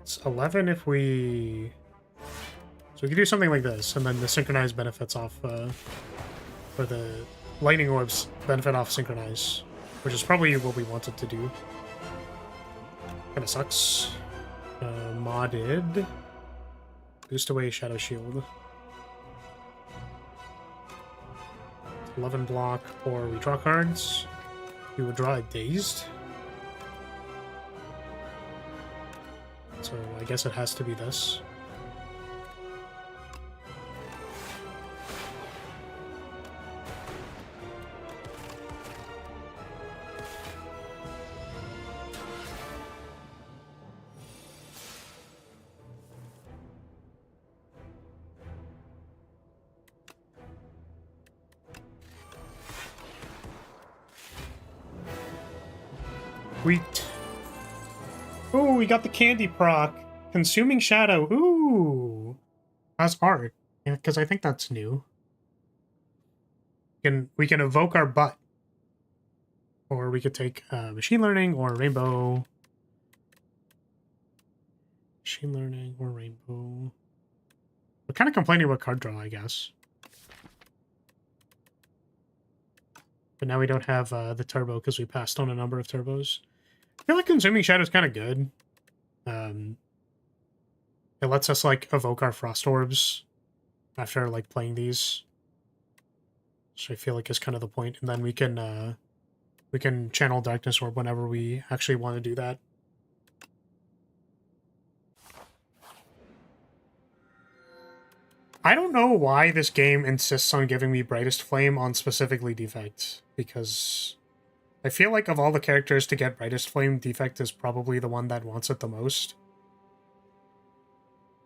It's 11 if we. So we could do something like this, and then the Synchronize benefits off, or the Lightning Orbs benefit off Synchronize, which is probably what we wanted to do. Kinda sucks. Modded. Boost away Shadow Shield. 11 block, or we draw cards. We would draw a Dazed. So I guess it has to be this. Sweet. Ooh, we got the candy proc. Consuming Shadow. Ooh. As art. Yeah, because I think that's new. We can evoke our butt. Or we could take Machine Learning or Rainbow. Machine Learning or Rainbow. We're kind of complaining about card draw, I guess. But now we don't have the turbo because we passed on a number of turbos. I feel like Consuming Shadow is kind of good. It lets us like evoke our frost orbs after like playing these. So I feel like is kind of the point. And then we can channel Darkness Orb whenever we actually want to do that. I don't know why this game insists on giving me Brightest Flame on specifically Defect, because I feel like of all the characters to get Brightest Flame, Defect is probably the one that wants it the most.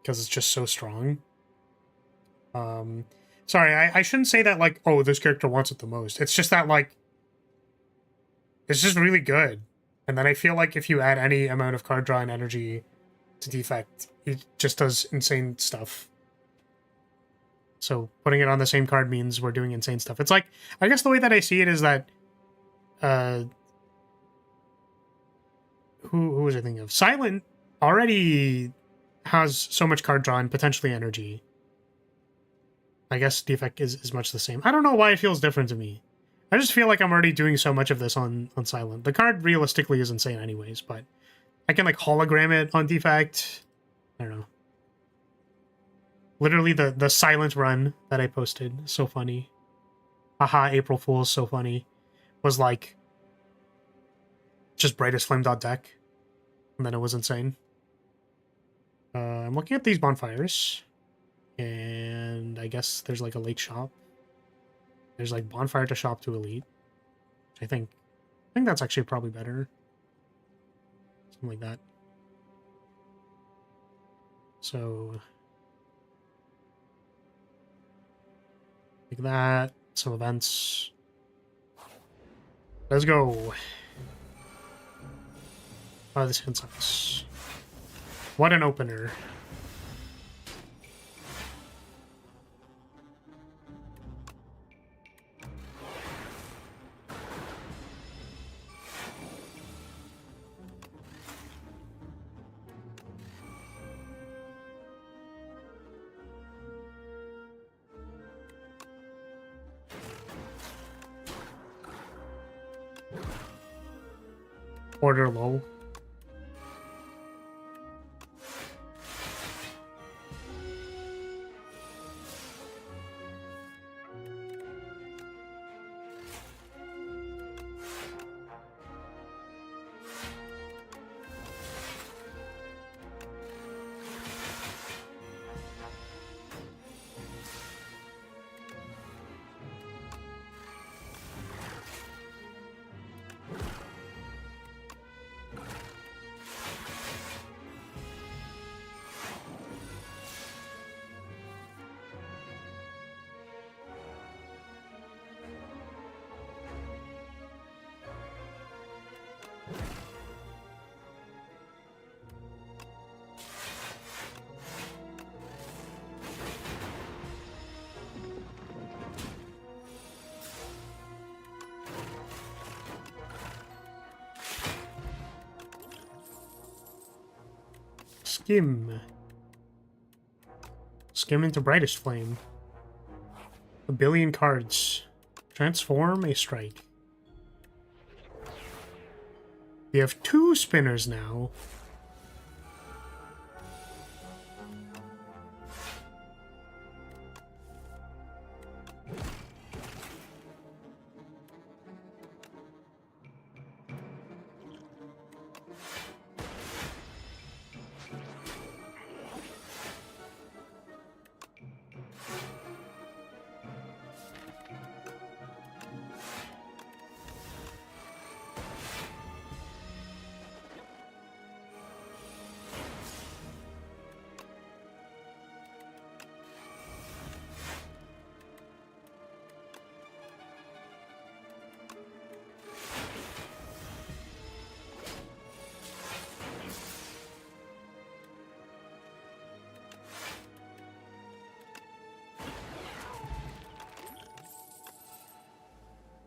Because it's just so strong. Sorry, I shouldn't say that, like, oh, this character wants it the most. It's just that, like, it's just really good. And then I feel like if you add any amount of card draw and energy to Defect, it just does insane stuff. So putting it on the same card means we're doing insane stuff. It's like, I guess the way that I see it is that, who was I thinking of? Silent already has so much card draw and potentially energy. I guess Defect is much the same. I don't know why it feels different to me. I just feel like I'm already doing so much of this on Silent. The card realistically is insane anyways, but I can like hologram it on Defect. I don't know. Literally the Silent run that I posted, so funny. Haha, April Fool's, so funny. Was like just Brightest Flame.deck. And then it was insane. I'm looking at these bonfires. And I guess there's like a lake shop. There's like bonfire to shop to elite. Which I think that's actually probably better. Something like that. So like that. Some events. Let's go. Oh, this hint sucks. What an opener. Order low. Skim. Skim into Brightest Flame. 1 billion cards. Transform a strike. We have 2 spinners now.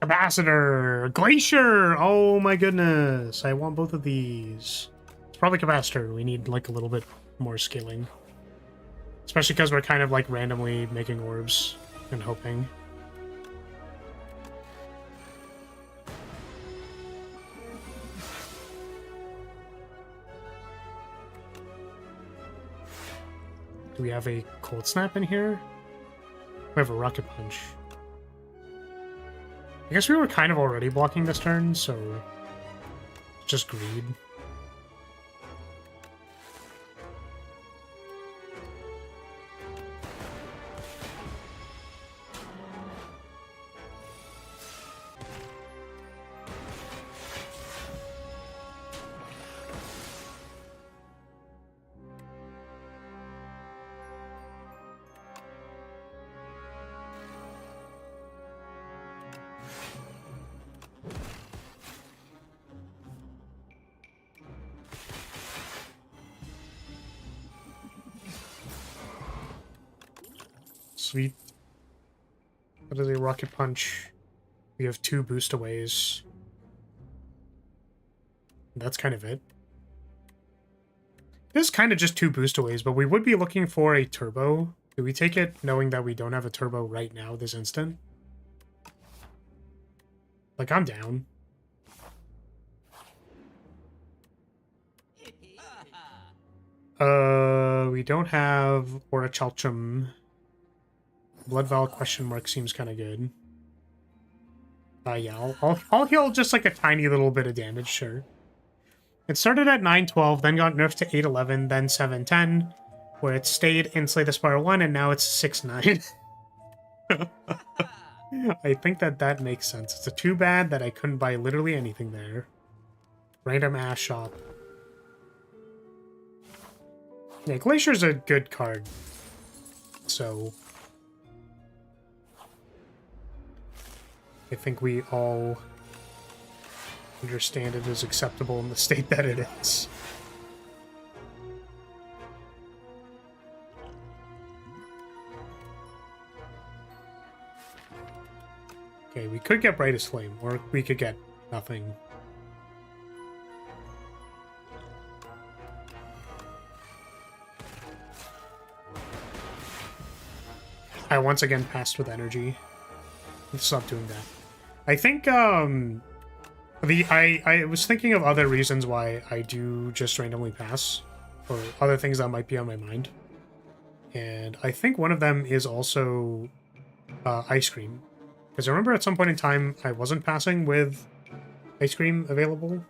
Capacitor! Glacier! Oh my goodness. I want both of these. It's probably Capacitor. We need like a little bit more scaling. Especially because we're kind of like randomly making orbs and hoping. Do we have a cold snap in here? We have a rocket punch. I guess we were kind of already blocking this turn, so just greed. Sweet. That is a rocket punch. We have 2 boost aways. That's kind of it. This is kind of just 2 boost aways, but we would be looking for a turbo. Do we take it knowing that we don't have a turbo right now this instant? Like, I'm down. We don't have Auramaxxing. Blood Vial question mark seems kind of good. Yeah, I'll heal just like a tiny little bit of damage, sure. It started at 912, then got nerfed to 811, then 710, where it stayed in Slay the Spire 1, and now it's 6-9. I think that makes sense. It's too bad that I couldn't buy literally anything there. Random ass shop. Yeah, Glacier's a good card. So I think we all understand it is acceptable in the state that it is. Okay, we could get Brightest Flame, or we could get nothing. I once again passed with energy. Let's stop doing that. I think, I was thinking of other reasons why I do just randomly pass, or other things that might be on my mind. And I think one of them is also Ice Cream. Because I remember at some point in time, I wasn't passing with Ice Cream available.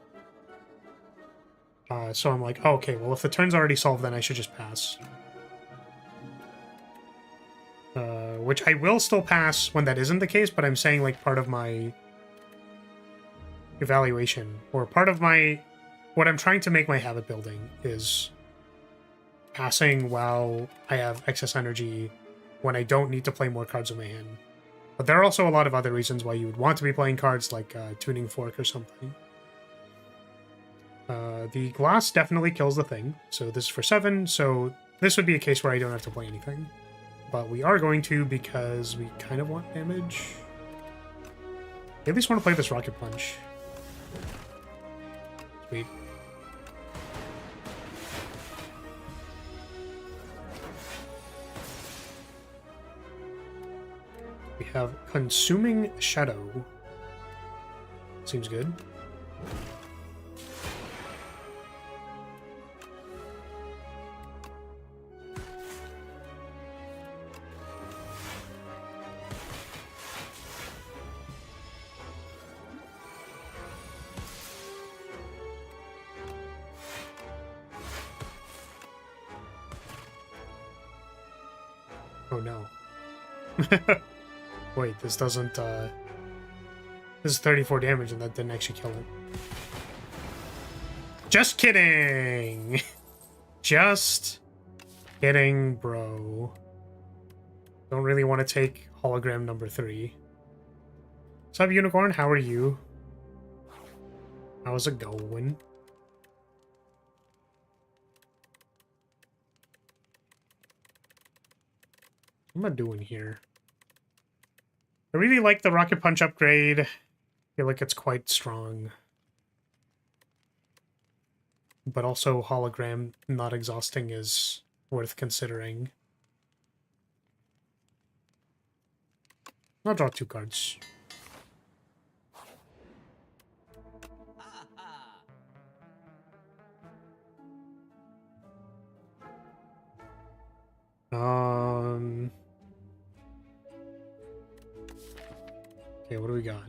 So I'm like, oh, okay, well, if the turn's already solved, then I should just pass. Which I will still pass when that isn't the case, but I'm saying, like, part of my evaluation, or part of my... what I'm trying to make my habit building is passing while I have excess energy when I don't need to play more cards in my hand. But there are also a lot of other reasons why you would want to be playing cards, like Tuning Fork or something. The glass definitely kills the thing, so this is for 7, so this would be a case where I don't have to play anything. But we are going to because we kind of want damage. I at least want to play this Rocket Punch. Sweet. We have Consuming Shadow. Seems good. Oh no. Wait, this doesn't, this is 34 damage and that didn't actually kill it. Just kidding! Just kidding, bro. Don't really want to take hologram number 3. What's up, Unicorn? How are you? How's it going? What am I doing here? I really like the Rocket Punch upgrade. I feel like it's quite strong. But also hologram not exhausting is worth considering. I'll draw 2 cards. Okay, what do we got?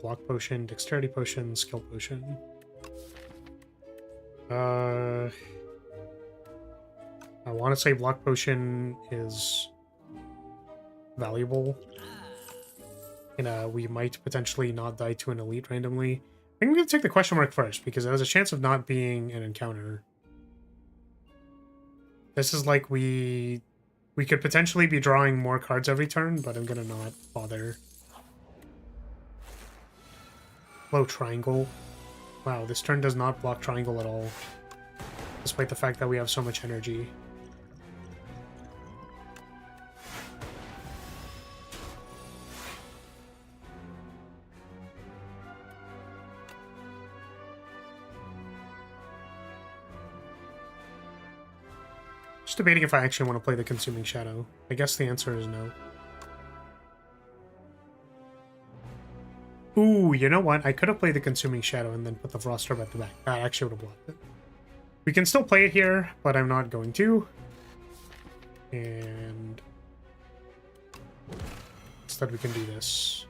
Block potion, dexterity potion, skill potion. I want to say block potion is valuable. And we might potentially not die to an elite randomly. I think I'm going to take the question mark first, because it has a chance of not being an encounter. This is like we could potentially be drawing more cards every turn, but I'm going to not bother. Low triangle. Wow, this turn does not block triangle at all, despite the fact that we have so much energy. Just debating if I actually want to play the Consuming Shadow. I guess the answer is no. Ooh, you know what? I could have played the Consuming Shadow and then put the Frost Orb at the back. That actually would have blocked it. We can still play it here, but I'm not going to. And instead we can do this.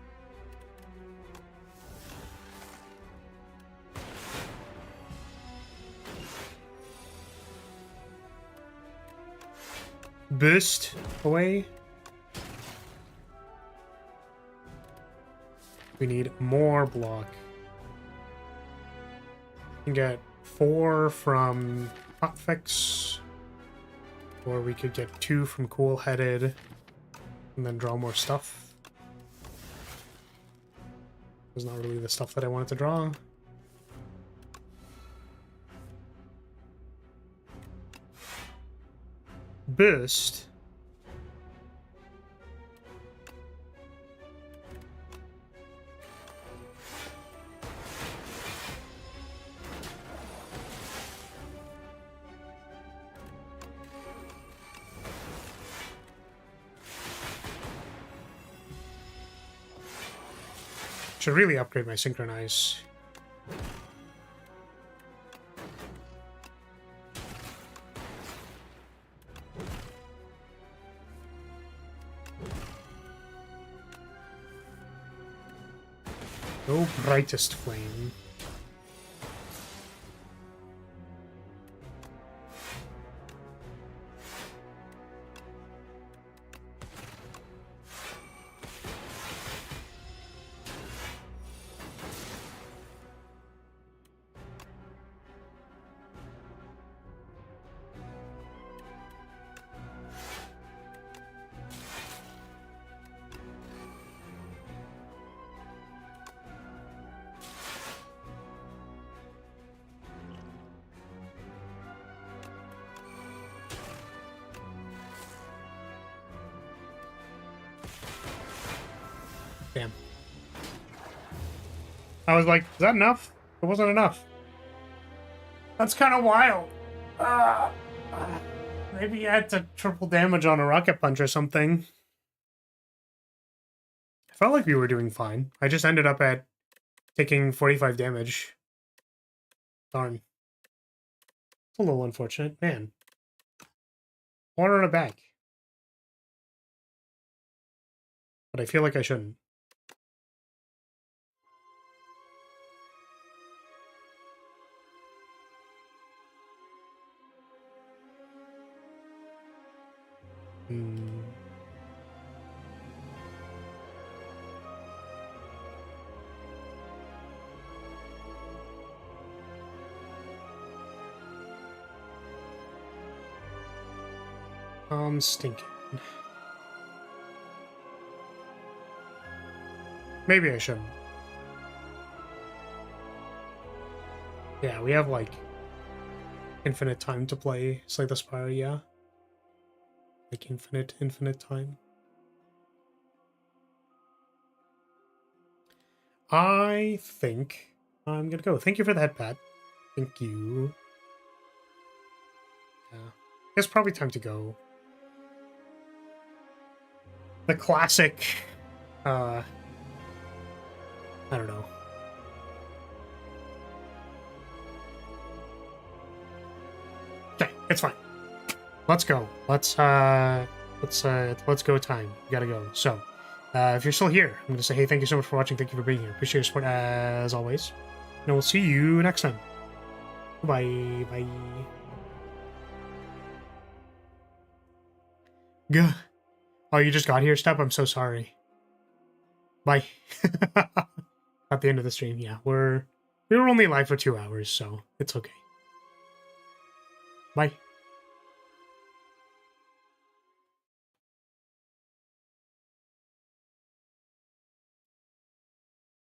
Burst away. We need more block. We can get 4 from Hotfix, or we could get 2 from Cool-Headed, and then draw more stuff. It's not really the stuff that I wanted to draw. Burst. Should really upgrade my Synchronize. No Brightest Flame. Damn. I was like, is that enough? It wasn't enough. That's kind of wild. Maybe I had to triple damage on a rocket punch or something. I felt like we were doing fine. I just ended up at taking 45 damage. Darn. It's a little unfortunate. Man. Water on a bag. But I feel like I shouldn't. I'm stinking. Maybe I shouldn't. Yeah, we have like infinite time to play Slay the Spire, yeah. Like infinite time. I think I'm gonna go. Thank you for the head pat. Thank you. Yeah. It's probably time to go. The classic, I don't know. Okay, it's fine. Let's go. Let's go time. We gotta go. So, If you're still here, I'm going to say, hey, thank you so much for watching. Thank you for being here. Appreciate your support as always. And we'll see you next time. Bye. Bye. Gah. Oh, you just got here, Step? I'm so sorry. Bye. At the end of the stream, yeah. We were only live for 2 hours, so it's okay. Bye.